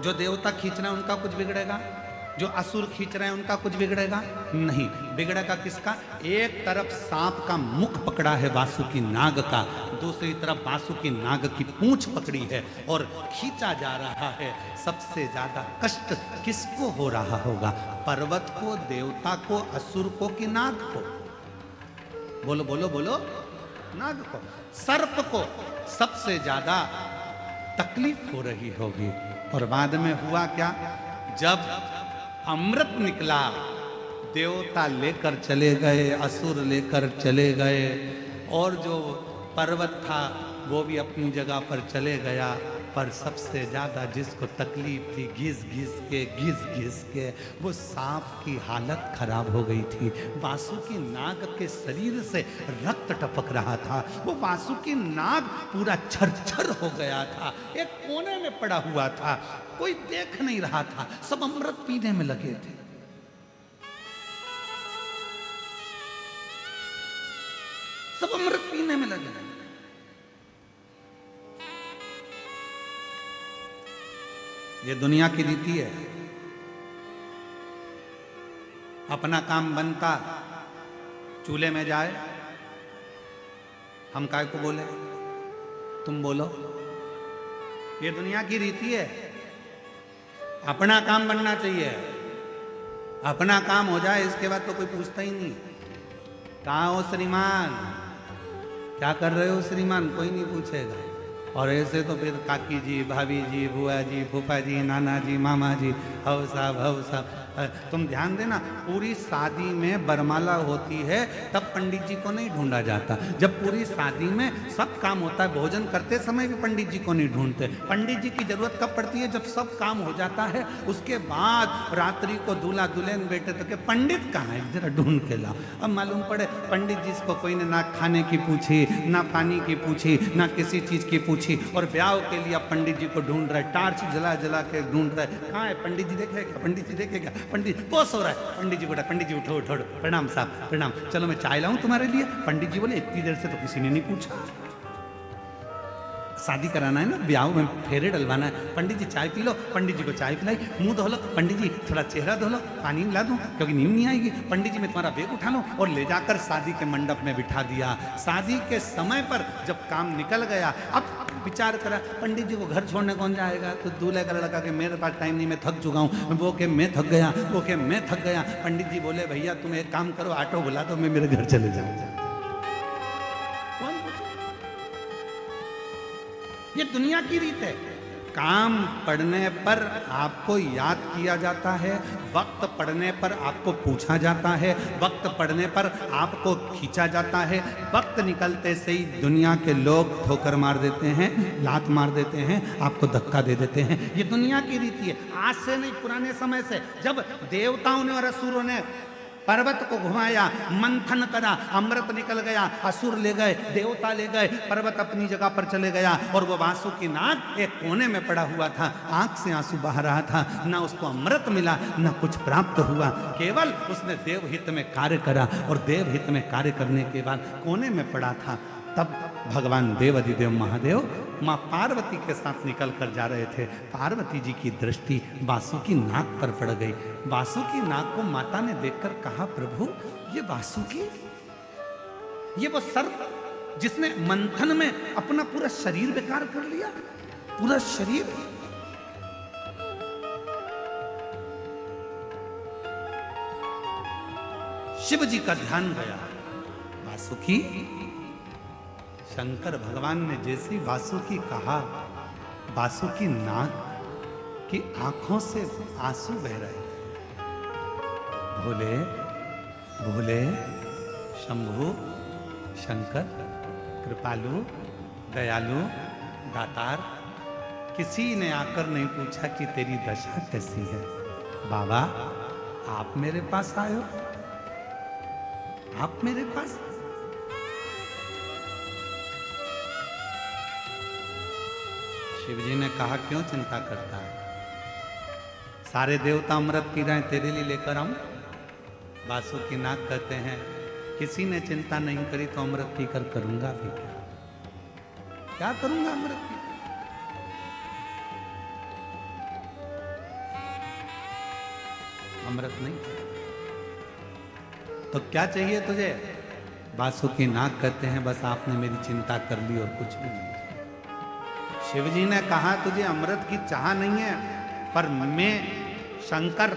Speaker 1: जो देवता खींच रहे हैं उनका कुछ बिगड़ेगा? जो असुर खींच रहे हैं उनका कुछ बिगड़ेगा? नहीं। बिगड़ेगा किसका? एक तरफ सांप का मुख पकड़ा है वासुकी नाग का, दूसरी तरफ वासुकी नाग की पूंछ पकड़ी है और खींचा जा रहा है। सबसे ज्यादा कष्ट किसको हो रहा होगा? पर्वत को, देवता को, असुर को कि नाग को? बोलो बोलो बोलो। नाग को। सर्प को सबसे ज्यादा तकलीफ हो रही होगी। और बाद में हुआ क्या? जब अमृत निकला, देवता लेकर चले गए, असुर लेकर चले गए, और जो पर्वत था वो भी अपनी जगह पर चले गया। पर सबसे ज्यादा जिसको तकलीफ थी, घिस घिस के वो सांप की हालत खराब हो गई थी। वासुकी नाग के शरीर से रक्त टपक रहा था। वो वासुकी नाग पूरा छरछर हो गया था, एक कोने में पड़ा हुआ था, कोई देख नहीं रहा था। सब अमृत पीने में लगे थे। सब अमृत पीने में लगे थे। ये दुनिया की रीति है। अपना काम बनता, चूल्हे में जाए, हम काय को बोले? तुम बोलो। ये दुनिया की रीति है। अपना काम बनना चाहिए। अपना काम हो जाए, इसके बाद तो कोई पूछता ही नहीं। कहाँ हो श्रीमान? क्या कर रहे हो श्रीमान? कोई नहीं पूछेगा। और ऐसे तो फिर काकी जी, भाभी जी, बुआ जी, फूफा जी, नाना जी, मामा जी, हव साहब। तुम ध्यान देना, पूरी शादी में बरमाला होती है तब पंडित जी को नहीं ढूंढा जाता। जब पूरी शादी में सब काम होता है, भोजन करते समय भी पंडित जी को नहीं ढूंढते। पंडित जी की जरूरत कब पड़ती है? जब सब काम हो जाता है, उसके बाद रात्रि को दूल्हा दुल्हन बेटे तो के पंडित कहाँ है, जरा ढूंढ के लाओ। अब मालूम पड़े पंडित जी को कोई ने ना खाने की पूछी, ना पानी की पूछी, ना किसी चीज की पूछी, और ब्याह के लिए पंडित जी को ढूंढ रहे, टार्च जला जला के ढूंढ रहे। कहाँ है पंडित जी? देखेगा पंडित जी? देखेगा पंडित? बहुत सो रहा है। पंडित जी बोला, पंडित जी उठो उठो, प्रणाम साहब प्रणाम, चलो मैं चाय लाऊं तुम्हारे लिए। पंडित जी बोले, इतनी देर से तो किसी ने नहीं पूछा। शादी कराना है ना, ब्याह में फेरे डलवाना है। पंडित जी चाय पी लो। पंडित जी को चाय पिलाई, मुंह धो लो। पंडित जी थोड़ा चेहरा धो लो, पानी मिला दूं क्योंकि नींद नहीं आएगी। पंडित जी मैं तुम्हारा बैग उठा लो और ले जाकर शादी के मंडप में बिठा दिया। शादी के समय पर जब काम निकल गया, अब विचार करा पंडित जी को घर छोड़ने कौन जाएगा? तो दूल्हे का लड़का के मेरे पास टाइम नहीं, मैं थक चुका हूँ। वो के मैं थक गया, वो के मैं थक गया। पंडित जी बोले, भैया तुम एक काम करो, ऑटो बुला दो, मैं मेरे घर चले जाऊँ। ये दुनिया की रीत है। काम पड़ने पर आपको याद किया जाता है, वक्त पड़ने पर आपको पूछा जाता है, वक्त पड़ने पर आपको खींचा जाता है, वक्त निकलते से ही दुनिया के लोग ठोकर मार देते हैं, लात मार देते हैं, आपको धक्का दे देते हैं। ये दुनिया की रीति है, आज से नहीं, पुराने समय से। जब देवताओं ने और असुरों ने पर्वत को घुमाया, मंथन करा, अमृत निकल गया, असुर ले गए, देवता ले गए, पर्वत अपनी जगह पर चले गया और वो वासुकी नाग एक कोने में पड़ा हुआ था, आंख से आंसू बह रहा था, ना उसको अमृत मिला, ना कुछ प्राप्त हुआ, केवल उसने देवहित में कार्य करा और देवहित में कार्य करने के बाद कोने में पड़ा था। तब भगवान देव अधिदेव महादेव माँ पार्वती के साथ निकल कर जा रहे थे। पार्वती जी की दृष्टि वासुकी नाग पर पड़ गई। वासुकी नाग को माता ने देखकर कहा, प्रभु ये वासुकी, ये वो सर्प जिसने मंथन में अपना पूरा शरीर बेकार कर लिया, पूरा शरीर। शिव जी का ध्यान गया, वासुकी। शंकर भगवान ने जैसी वासुकी कहा, वासुकी नाग की आंखों से आंसू बह रहे थे। भोले भोले शंभु शंकर कृपालु दयालु दातार, किसी ने आकर नहीं पूछा कि तेरी दशा कैसी है। बाबा आप मेरे पास आए हो, आप मेरे पास। शिवजी ने कहा, क्यों चिंता करता है, सारे देवता अमृत पी रहे हैं, तेरे लिए लेकर आऊं। वासुकी नाग कहते हैं, किसी ने चिंता नहीं करी तो अमृत पीकर करूंगा भी क्या करूंगा अमृत पी। अमृत नहीं तो क्या चाहिए तुझे। वासुकी नाग कहते हैं, बस आपने मेरी चिंता कर ली और कुछ भी नहीं। शिवजी ने कहा, तुझे अमृत की चाह नहीं है, पर मैं शंकर,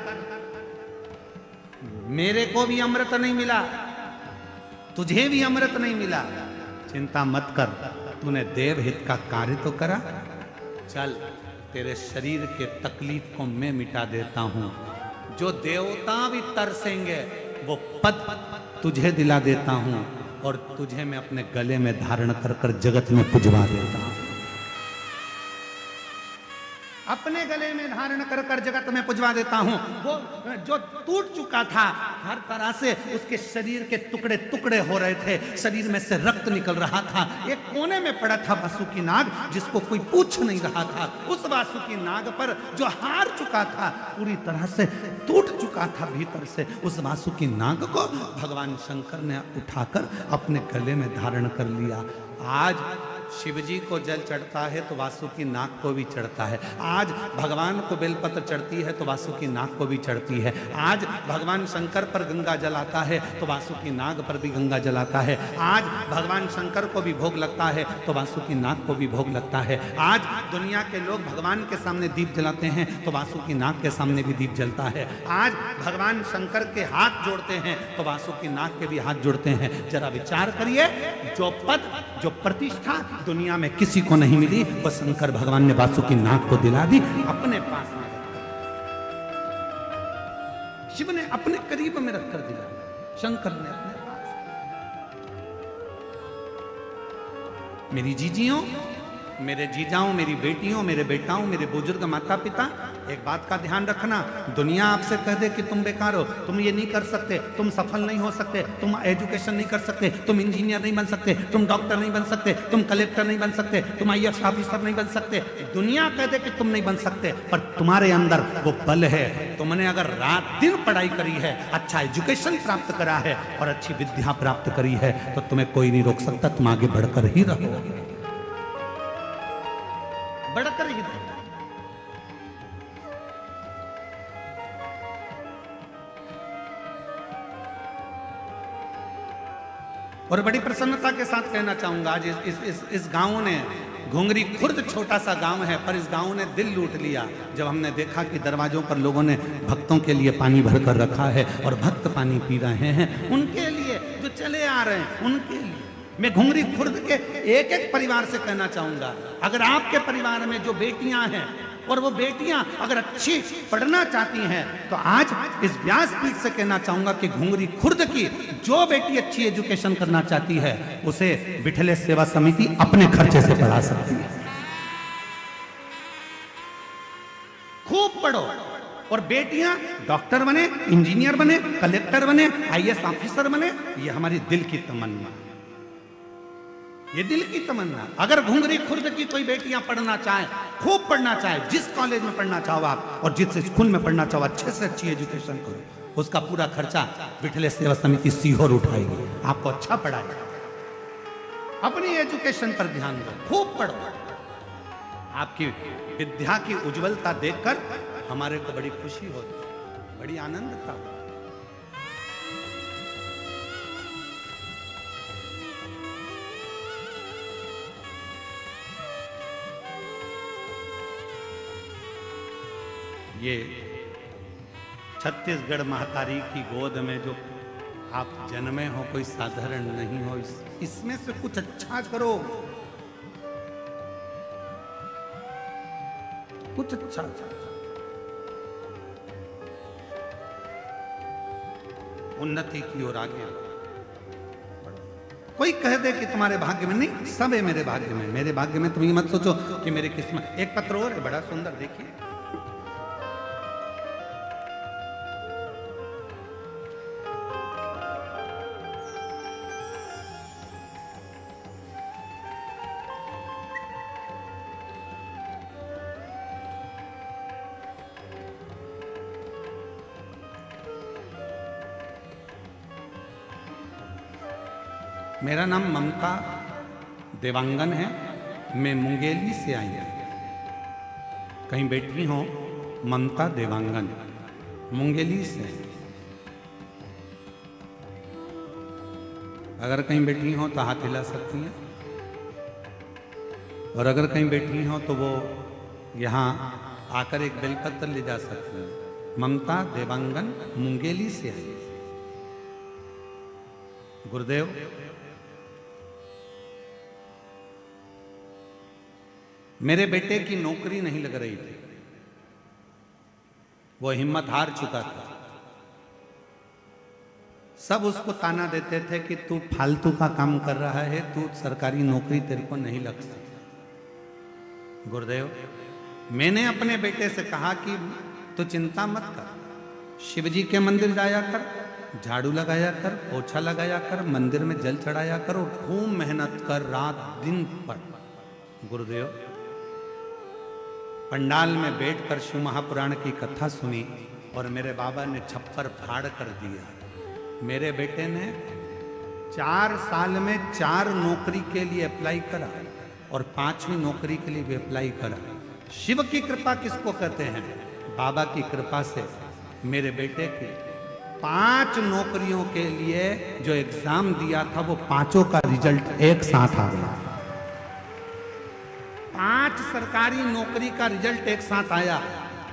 Speaker 1: मेरे को भी अमृत नहीं मिला, तुझे भी अमृत नहीं मिला, चिंता मत कर, तूने देवहित का कार्य तो करा, चल तेरे शरीर के तकलीफ को मैं मिटा देता हूं, जो देवता भी तरसेंगे वो पद तुझे दिला देता हूं और तुझे मैं अपने गले में धारण कर कर जगत में पुजवा देता हूं। अपने गले में धारण कर कर जगत में पुजवा देता हूं। वो जो टूट चुका था, हर तरह से उसके शरीर के टुकड़े टुकड़े हो रहे थे, शरीर में से रक्त निकल रहा था, एक कोने में पड़ा था वासुकी नाग, जिसको कोई पूछ नहीं रहा था। उस वासुकी नाग पर जो हार चुका था, पूरी तरह से टूट चुका था भीतर से, उस वासुकी नाग को भगवान शंकर ने उठाकर अपने गले में धारण कर लिया। आज शिवजी को जल चढ़ता है तो वासुकी नाग को भी चढ़ता है। आज भगवान को बेलपत्र चढ़ती है तो वासुकी नाग को भी चढ़ती है। आज भगवान शंकर पर गंगा जल आता है तो वासुकी नाग पर भी गंगा जल आता है। आज भगवान शंकर को भी भोग लगता है तो वासुकी नाग को भी भोग लगता है। आज दुनिया के लोग भगवान के सामने दीप जलाते हैं तो वासुकी नाग के सामने भी दीप जलता है। आज भगवान शंकर के हाथ जोड़ते हैं तो वासुकी नाग के भी हाथ जोड़ते हैं। जरा विचार करिए, जो पद, जो प्रतिष्ठा दुनिया में किसी को नहीं मिली, वो शंकर भगवान ने वासुकी नाग को दिला दी, अपने पास में शिव ने अपने करीब में रखकर दिला, शंकर ने अपने पास। मेरी जीजियों, मेरे जीजाओं, मेरी बेटियों, मेरे बेटाओं, मेरे बुजुर्ग माता पिता, एक बात का ध्यान रखना, दुनिया आपसे कह दे कि तुम बेकार हो, तुम ये नहीं कर सकते, तुम सफल नहीं हो सकते, तुम एजुकेशन नहीं कर सकते, तुम इंजीनियर नहीं बन सकते, तुम डॉक्टर नहीं बन सकते, तुम कलेक्टर नहीं बन सकते, तुम IAS ऑफिसर नहीं बन सकते, दुनिया कह दे कि तुम नहीं बन सकते, पर तुम्हारे अंदर वो बल है। तुमने अगर रात दिन पढ़ाई करी है, अच्छा एजुकेशन प्राप्त करा है और अच्छी विद्या प्राप्त करी है, तो तुम्हें कोई नहीं रोक सकता, तुम आगे बढ़कर ही रहो, बढ़कर ही रहो। और बड़ी प्रसन्नता के साथ कहना चाहूंगा, आज इस गांव ने, घुंगरी खुर्द छोटा सा गांव है, पर इस गांव ने दिल लूट लिया जब हमने देखा कि दरवाजों पर लोगों ने भक्तों के लिए पानी भरकर रखा है और भक्त पानी पी रहे हैं, उनके लिए जो चले आ रहे हैं उनके लिए। मैं घुंगरी खुर्द के एक एक परिवार से कहना चाहूंगा, अगर आपके परिवार में जो बेटियां हैं और वो बेटियां अगर अच्छी पढ़ना चाहती हैं तो आज इस व्यासपीठ से कहना चाहूंगा कि घुंगरी खुर्द की जो बेटी अच्छी एजुकेशन करना चाहती है उसे विठले सेवा समिति अपने खर्चे से पढ़ा सकती है। खूब पढ़ो और बेटियां डॉक्टर बने, इंजीनियर बने, कलेक्टर बने, आईएएस ऑफिसर बने, ये हमारी दिल की तमन्ना, ये दिल की तमन्ना। अगर घुंगरी खुर्द की कोई बेटियां पढ़ना चाहे, खूब पढ़ना चाहे, जिस कॉलेज में पढ़ना चाहो आप और जिस स्कूल में पढ़ना चाहो, अच्छे से अच्छी एजुकेशन करो, उसका पूरा खर्चा विठले सेवा समिति सीहोर उठाएगी, आपको अच्छा पढ़ाएगी। अपनी एजुकेशन पर ध्यान दो, खूब पढ़ो। आपकी विद्या की उज्जवलता देखकर हमारे को बड़ी खुशी होती है, बड़ी आनंदता होती है। ये छत्तीसगढ़ महतारी की गोद में जो आप जन्मे हो कोई साधारण नहीं हो, इसमें से कुछ अच्छा करो, कुछ अच्छा उन्नति की ओर आगे बढ़ो। कोई कह दे कि तुम्हारे भाग्य में नहीं, सब है मेरे भाग्य में, मेरे भाग्य में। तुम ये मत सोचो कि मेरी किस्मत। एक पत्र और है बड़ा सुंदर, देखिए। मेरा नाम ममता देवांगन है, मैं मुंगेली से आई हूँ। कहीं बैठी हो ममता देवांगन, मुंगेली से। अगर कहीं बैठी हो तो हाथ हिला सकती हैं, और अगर कहीं बैठी हो तो वो यहाँ आकर एक बेलपत्र ले जा सकते हैं। ममता देवांगन मुंगेली से आई। गुरुदेव, मेरे बेटे की नौकरी नहीं लग रही थी, वो हिम्मत हार चुका था। सब उसको ताना देते थे कि तू फालतू का काम कर रहा है, तू सरकारी नौकरी तेरे को नहीं लग सकती। गुरुदेव, मैंने अपने बेटे से कहा कि तू चिंता मत कर, शिव जी के मंदिर जाया कर, झाड़ू लगाया कर, पोछा लगाया कर, मंदिर में जल चढ़ाया कर और खूब मेहनत कर, रात दिन पढ़। गुरुदेव, पंडाल में बैठकर शिव महापुराण की कथा सुनी और मेरे बाबा ने छप्पर फाड़ कर दिया। मेरे बेटे ने 4 साल में 4 नौकरी के लिए अप्लाई करा और 5वीं नौकरी के लिए भी अप्लाई करा। शिव की कृपा किसको कहते हैं? बाबा की कृपा से मेरे बेटे के 5 नौकरियों के लिए जो एग्जाम दिया था वो 5 का रिजल्ट एक साथ आ गया। 5 सरकारी नौकरी का रिजल्ट एक साथ आया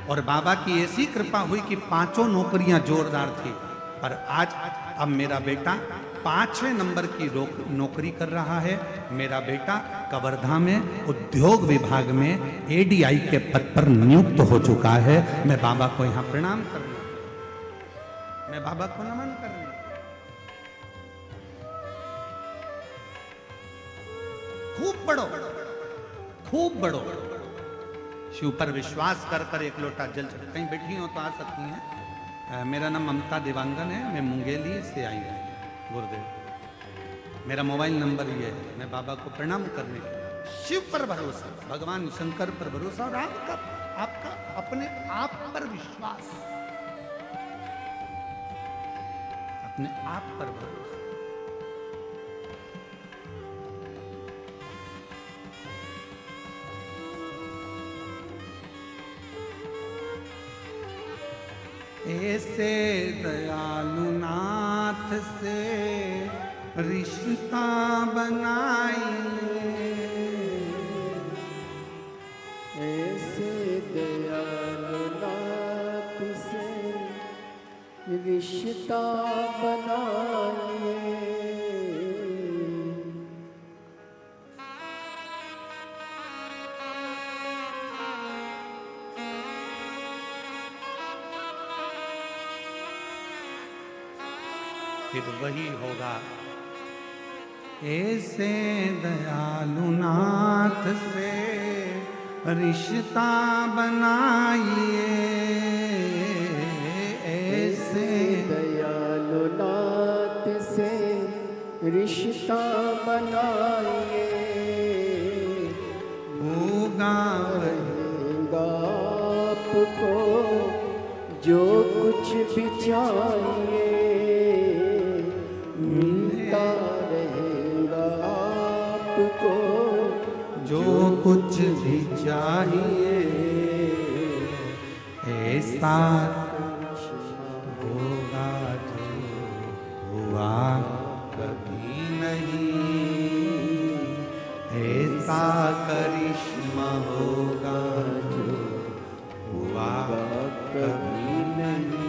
Speaker 1: और बाबा की ऐसी कृपा हुई कि 5 नौकरियां जोरदार थी। पर आज अब मेरा बेटा 5वें नंबर की नौकरी कर रहा है। मेरा बेटा कवर्धा में उद्योग विभाग में एडीआई के पद पर नियुक्त हो चुका है। मैं बाबा को यहां प्रणाम कर रहा हूं, मैं बाबा को नमन कर रहा हूं। खूब पढ़ो, खूब बढ़ो, शिव पर विश्वास कर कर एक लोटा जल चढ़। कहीं बैठी हो तो आ सकती हैं। मेरा नाम ममता देवांगन है, मैं मुंगेली से आई हूँ। गुरुदेव, मेरा मोबाइल नंबर ये है। मैं बाबा को प्रणाम करने के लिए, शिव पर भरोसा, भगवान शंकर पर भरोसा और आपका अपने आप पर विश्वास, अपने आप पर भरोसा। ऐसे दयालु नाथ से रिश्ता बनाइए,
Speaker 2: ऐसे दयालु नाथ से रिश्ता बनाइए,
Speaker 1: फिर वही होगा। ऐसे दयालु नाथ से रिश्ता बनाइए, ऐसे
Speaker 2: दयालु नाथ से रिश्ता बनाइए,
Speaker 1: होगा
Speaker 2: रहेगा आपको जो कुछ भी चाहिए, मिलता रहेगा आपको
Speaker 1: जो कुछ भी चाहिए, ऐसा होगा जो हुआ कभी नहीं, ऐसा करिश्मा होगा जो हुआ कभी नहीं।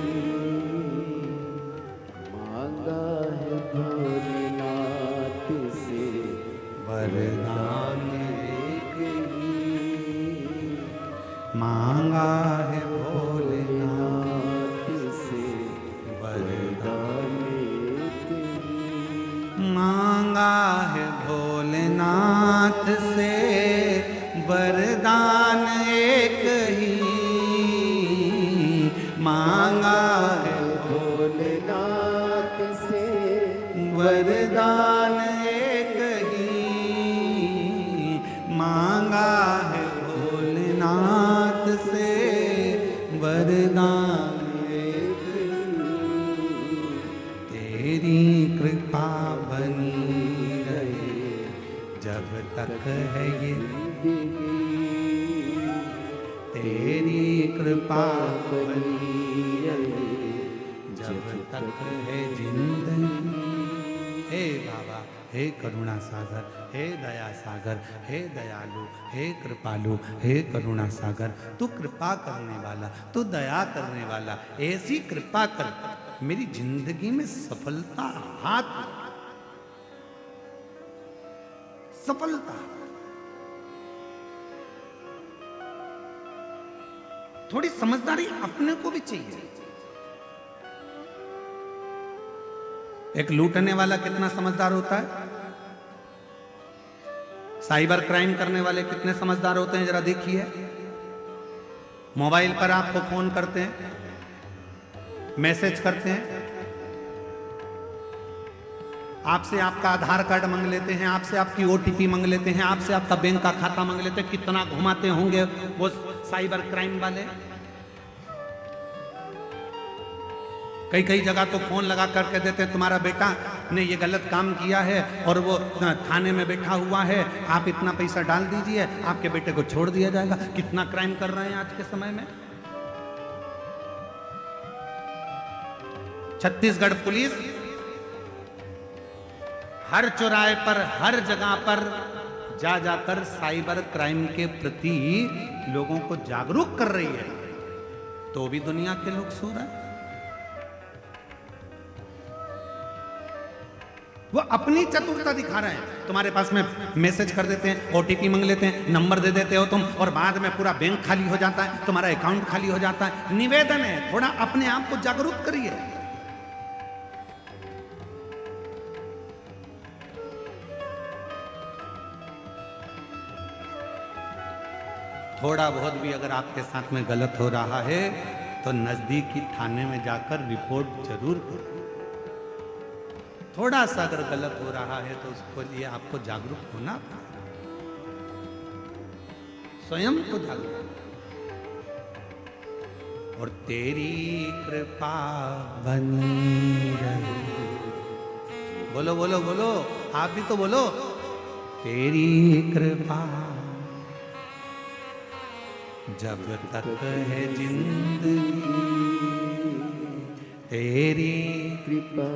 Speaker 2: मांगा है भोलेनाथ से
Speaker 1: वरदान
Speaker 2: एक ही,
Speaker 1: मांगा है भोलेनाथ
Speaker 2: नाथ से
Speaker 1: वरदान,
Speaker 2: एक ही,
Speaker 1: मांगा है भोलेनाथ से वरदान एक ही, मांगा है
Speaker 2: भोलेनाथ से
Speaker 1: वरदान एक ही, मांगा है भोलेनाथ से वरदान एक ही। तेरी कृपा बनी रहे जब तक है ये, तेरी कृपा बनी रहे जब तक है जिंदगी। हे बाबा, हे करुणा सागर, हे दया सागर, हे दयालु, हे कृपालु, हे करुणा सागर, तू कृपा करने वाला, तू दया करने वाला, ऐसी कृपा कर मेरी जिंदगी में सफलता हाथ लगे। सफलता थोड़ी समझदारी अपने को भी चाहिए। एक लूटने वाला कितना समझदार होता है, साइबर क्राइम करने वाले कितने समझदार होते हैं, जरा देखिए। मोबाइल पर आपको फोन करते हैं, मैसेज करते हैं, आपसे आपका आधार कार्ड मांग लेते हैं, आपसे आपकी ओटीपी मांग लेते हैं, आपसे आपका बैंक का खाता मांग लेते हैं। कितना घुमाते होंगे वो साइबर क्राइम वाले। कई कई जगह तो फोन लगा करके देते हैं, तुम्हारा बेटा ने ये गलत काम किया है और वो थाने में बैठा हुआ है, आप इतना पैसा डाल दीजिए, आपके बेटे को छोड़ दिया जाएगा। कितना क्राइम कर रहे हैं आज के समय में। छत्तीसगढ़ पुलिस हर चौराहे पर, हर जगह पर जा जाकर साइबर क्राइम के प्रति लोगों को जागरूक कर रही है, तो भी दुनिया के लोग सो रहे हैं। वो अपनी चतुरता दिखा रहे हैं। तुम्हारे पास में मैसेज कर देते हैं, ओटीपी मांग लेते हैं, नंबर दे देते हो तुम, और बाद में पूरा बैंक खाली हो जाता है, तुम्हारा अकाउंट खाली हो जाता है। निवेदन है, थोड़ा अपने आप को जागरूक करिए। थोड़ा बहुत भी अगर आपके साथ में गलत हो रहा है तो नजदीकी थाने में जाकर रिपोर्ट जरूर करो। थोड़ा सा अगर गलत हो रहा है तो उसको लिए आपको जागरूक होना पड़ेगा, स्वयं को जागरूक। और तेरी कृपा बनी रहे, बोलो बोलो बोलो, आप भी तो बोलो, तेरी कृपा जब तक है जिंदगी, तेरी
Speaker 2: कृपा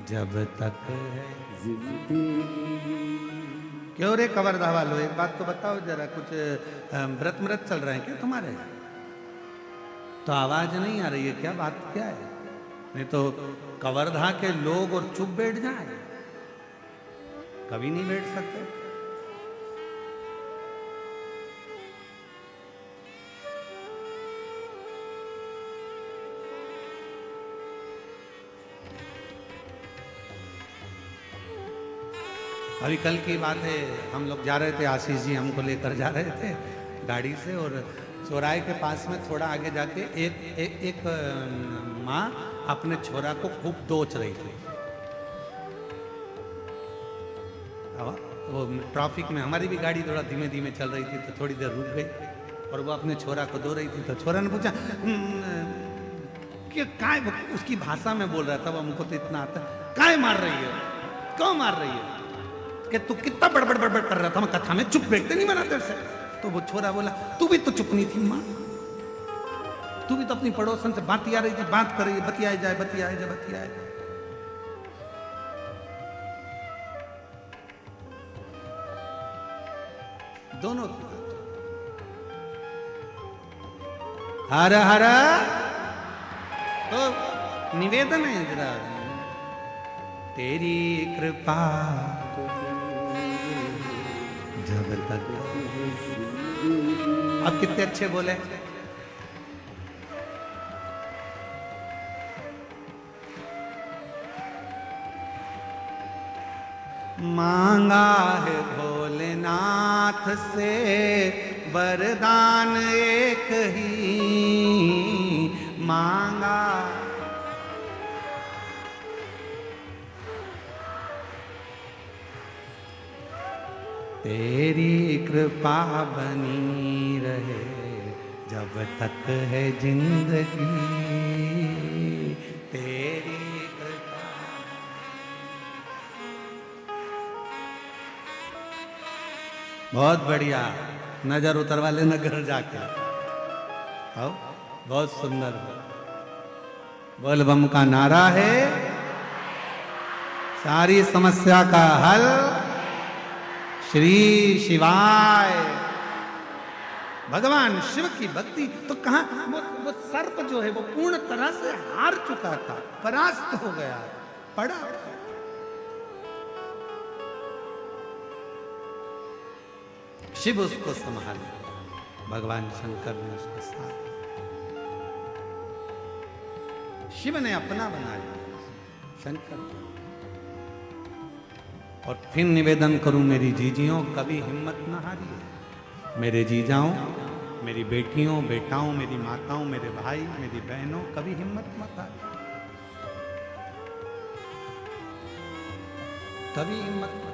Speaker 1: जब तक है।
Speaker 2: जिंदगी।
Speaker 1: क्यों रे कवर्धा वालों, एक बात तो बताओ जरा, कुछ व्रत व्रत चल रहे हैं क्या तुम्हारे? तो आवाज नहीं आ रही है क्या? बात क्या है? नहीं तो कवर्धा के लोग और चुप बैठ जाए, कभी नहीं बैठ सकते। अभी कल की बात है, हम लोग जा रहे थे, आशीष जी हमको लेकर जा रहे थे गाड़ी से, और चौराहे के पास में थोड़ा आगे जाके एक माँ अपने छोरा को खूब दोच रही थी। वो ट्रैफिक में हमारी भी गाड़ी थोड़ा धीमे धीमे चल रही थी, तो थोड़ी देर रुक गई और वो अपने छोरा को दो रही थी। तो छोरा ने पूछा कि काय, उसकी भाषा में बोल रहा था, वो हमको तो इतना आता, काय मार रही है, क्यों मार रही है, कि तू कितना बड़बड़ बड़बड़ कर रहा था, मैं कथा में चुप बैठते नहीं बना तेरे से। तो वो छोरा बोला, तू भी तो चुप नहीं थी माँ, तू भी तो अपनी पड़ोसन से बातिया रही थी, बात कर रही है, बतियाए जाए बतियाए जाए बतियाए जाए। दोनों की बात। हर हर तो निवेदन है जरा, तेरी कृपा जब तक। आप कितने अच्छे बोले। मांगा है भोलेनाथ से वरदान एक ही मांगा, तेरी कृपा बनी रहे जब तक है जिंदगी, तेरी कृपा। बहुत बढ़िया, नजर उतरवा लेना घर जाके। आओ, बहुत सुंदर। बोल बम का नारा है, सारी समस्या का हल श्री शिवाय। भगवान शिव की भक्ति तो कहां, वो सर्प जो है वो पूर्ण तरह से हार चुका था, परास्त हो गया, पड़ा। शिव उसको संभाल, भगवान शंकर ने उसको साथ, शिव ने अपना बना लिया शंकर। और फिर निवेदन करूं मेरी जीजियों, कभी हिम्मत न हारिए। मेरे जीजाओं, मेरी बेटियों, बेटाओं, मेरी माताओं, मेरे भाई, मेरी बहनों, कभी हिम्मत मत हारिए, कभी हिम्मत मत।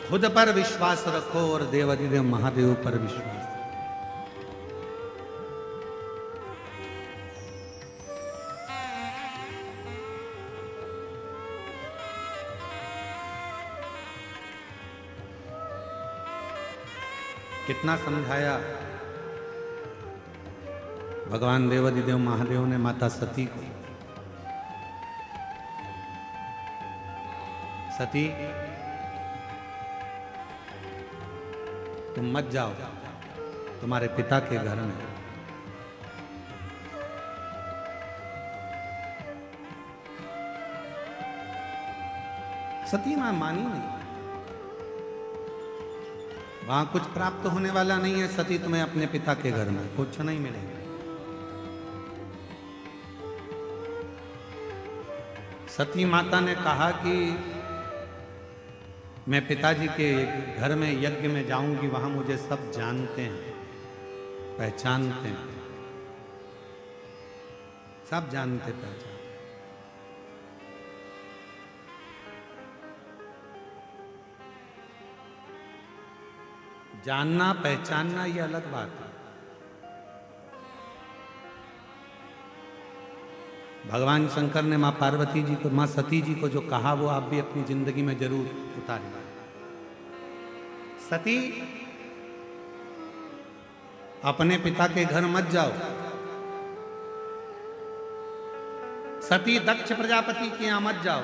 Speaker 1: खुद पर विश्वास रखो और देवाधिदेव महादेव पर विश्वास। कितना समझाया भगवान देवाधिदेव महादेव ने माता सती को। सती, तुम मत जाओ तुम्हारे पिता के घर में। सती मां मानी नहीं, वहां कुछ प्राप्त होने वाला नहीं है। सती, तुम्हें अपने पिता के घर में कुछ नहीं मिलेगा। सती माता ने कहा कि मैं पिताजी के घर में यज्ञ में जाऊंगी, वहां मुझे सब जानते हैं, पहचानते हैं, सब जानते पहचानते। जानना पहचानना ये अलग बात है। भगवान शंकर ने मां पार्वती जी को, मां सती जी को जो कहा, वो आप भी अपनी जिंदगी में जरूर उतारिए। सती, अपने पिता के घर मत जाओ। सती, दक्ष प्रजापति के यहां मत जाओ।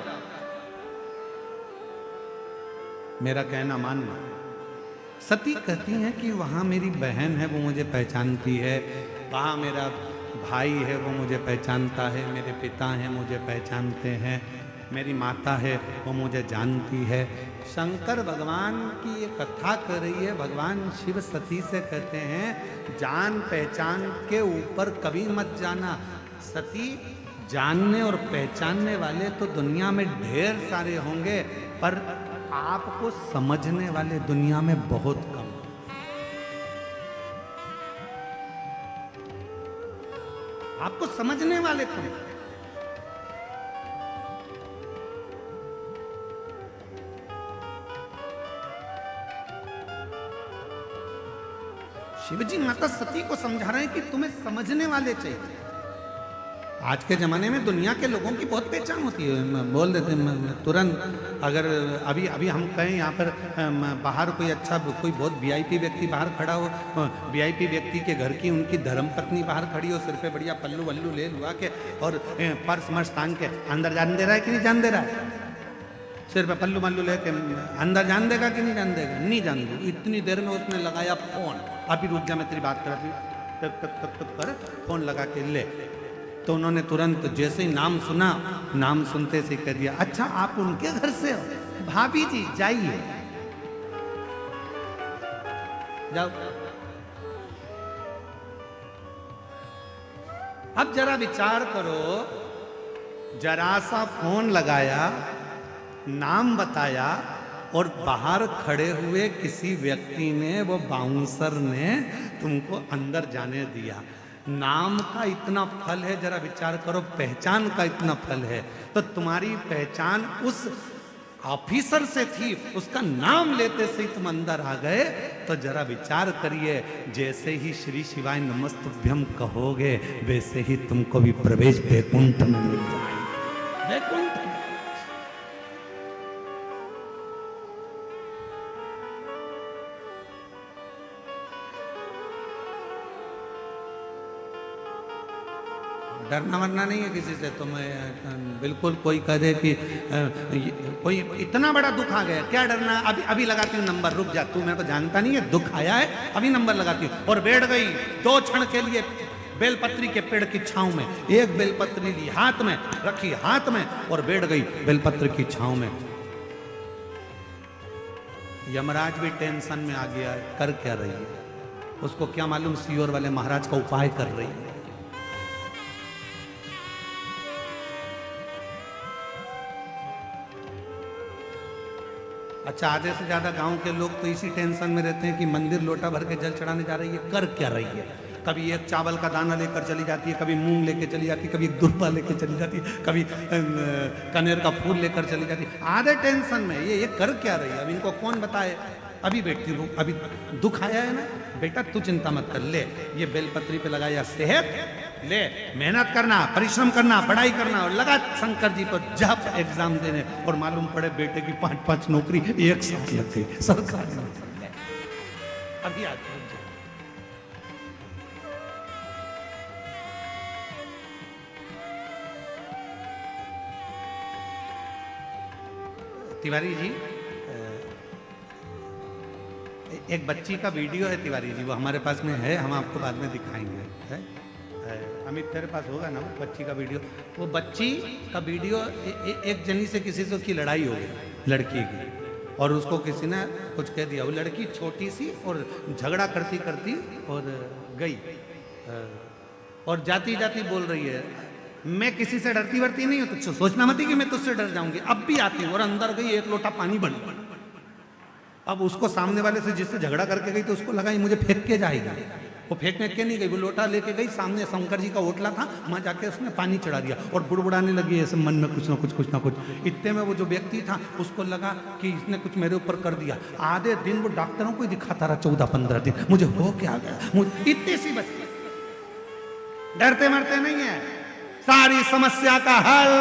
Speaker 1: मेरा कहना मानना। सती कहती हैं कि वहां मेरी बहन है, वो मुझे पहचानती है, वहां मेरा भाई है, वो मुझे पहचानता है, मेरे पिता हैं, मुझे पहचानते हैं, मेरी माता है, वो मुझे जानती है। शंकर भगवान की ये कथा कर रही है। भगवान शिव सती से कहते हैं, जान पहचान के ऊपर कभी मत जाना। सती जानने और पहचानने वाले तो दुनिया में ढेर सारे होंगे, पर आपको समझने वाले दुनिया में बहुत कम। आपको समझने वाले कम। शिवजी माता सती को समझा रहे हैं कि तुम्हें समझने वाले चाहिए। आज के ज़माने में दुनिया के लोगों की बहुत पहचान होती है, बोल देते हैं तुरंत। अगर अभी अभी हम कहें यहाँ पर बाहर कोई अच्छा, कोई बहुत वीआईपी व्यक्ति बाहर खड़ा हो, वीआईपी व्यक्ति के घर की उनकी धर्मपत्नी बाहर खड़ी हो, सिर पे बढ़िया पल्लू वल्लू ले लुआ के और पर्स मर्स टांग के, अंदर जान दे रहा है कि नहीं जान दे रहा है? सिर पे पल्लू मल्लू लेके अंदर जान देगा कि नहीं जान देगा? नहीं जान देगा। इतनी देर में उसने लगाया फोन, अभी रुक जा मैं तेरी बात कर, अभी तक तक तक तक कर फोन लगा के ले। तो उन्होंने तुरंत जैसे ही नाम सुना, नाम सुनते से कह दिया, अच्छा आप उनके घर से हो? भाभी जी जाइए, जाओ। अब जरा विचार करो, जरा सा फोन लगाया, नाम बताया और बाहर खड़े हुए किसी व्यक्ति ने, वो बाउंसर ने तुमको अंदर जाने दिया। नाम का इतना फल है, जरा विचार करो, पहचान का इतना फल है। तो तुम्हारी पहचान उस ऑफिसर से थी, उसका नाम लेते से ही तुम अंदर आ गए। तो जरा विचार करिए, जैसे ही श्री शिवाय नमस्तुभ्यम कहोगे, वैसे ही तुमको भी प्रवेश वैकुंठ में मिल जाए। वैकुंठ डरना वरना नहीं है किसी से। तो मैं बिल्कुल, कोई कह दे कि कोई इतना बड़ा दुख आ गया, क्या डरना, अभी अभी लगाती हूँ नंबर, रुक जा तू, मैं तो जानता नहीं है दुख आया है, अभी नंबर लगाती हूँ। और बैठ गई 2 क्षण के लिए बेलपत्री के पेड़ की छांव में, एक बेलपत्री ली हाथ में, रखी हाथ में और बैठ गई बेलपत्र की छांव में। यमराज भी टेंशन में आ गया, कर क्या रही है, उसको क्या मालूम सीओर वाले महाराज का उपाय कर रही है। अच्छा, आधे से ज्यादा गांव के लोग तो इसी टेंशन में रहते हैं कि मंदिर लोटा भर के जल चढ़ाने जा रही है, कर क्या रही है। कभी एक चावल का दाना लेकर चली जाती है, कभी मूंग लेके चली जाती है, कभी एक दुर्बा लेके चली जाती है, कभी कनेर का फूल लेकर चली जाती है। आधे टेंशन में, ये कर क्या रही है, अब इनको कौन बताए। अभी बैठती हूँ, अभी दुख आया है ना बेटा, तू चिंता मत कर, ले ये बेलपत्री पे लगाया सेहत, ले मेहनत करना, परिश्रम करना, पढ़ाई करना और लगा शंकर जी पर जब एग्जाम देने। और मालूम पड़े बेटे की 5-5 नौकरी एक साथ लग गई सरकारी नौकरी। अभी आते हैं तिवारी जी, एक बच्ची का वीडियो है तिवारी जी, वो हमारे पास में है, हम आपको बाद में दिखाएंगे। है अमित, तेरे पास होगा ना वो बच्ची का वीडियो? वो बच्ची का वीडियो, एक जनी से किसी से उसकी लड़ाई हो गई लड़की की, और उसको किसी ने कुछ कह दिया। वो लड़की छोटी सी और झगड़ा करती करती और गई, और जाती जाती बोल रही है, मैं किसी से डरती वरती नहीं हूँ, तो सोचना मत ही कि मैं तुझसे डर जाऊंगी, अब भी आती हूँ। और अंदर गई, 1 लोटा पानी बन। अब उसको सामने वाले से जिससे झगड़ा करके गई, तो उसको लगा ये मुझे फेंक के जाएगी। वो फेंकने के नहीं गई, वो लोटा लेके गई, सामने शंकर जी का ओटला था, वहां जाके उसने पानी चढ़ा दिया और बुड़बुड़ाने लगी ऐसे मन में, कुछ ना कुछ। इतने में वो जो व्यक्ति था उसको लगा कि इसने कुछ मेरे ऊपर कर दिया। आधे दिन वो डॉक्टरों को ही दिखाता रहा, 14-15 दिन, मुझे हो क्या गया, मुझे इतनी सी बच्ची। डरते मरते नहीं है, सारी समस्या का हल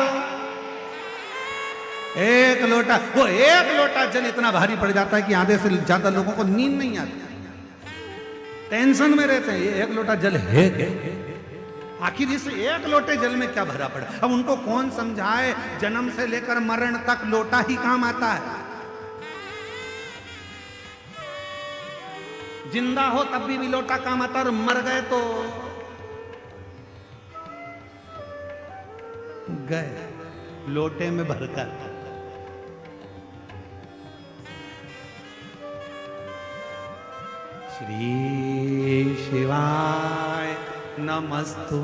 Speaker 1: एक लोटा। वो 1 लोटा जल इतना भारी पड़ जाता है कि आधे से ज्यादा लोगों को नींद नहीं आती, टेंशन में रहते हैं, ये 1 लोटा जल है आखिर इस 1 लोटे जल में क्या भरा पड़ा। अब उनको कौन समझाए, जन्म से लेकर मरण तक लोटा ही काम आता है। जिंदा हो तब भी लोटा काम आता, और मर गए तो गए लोटे में भरकर। श्री शिवाय नमस्तु।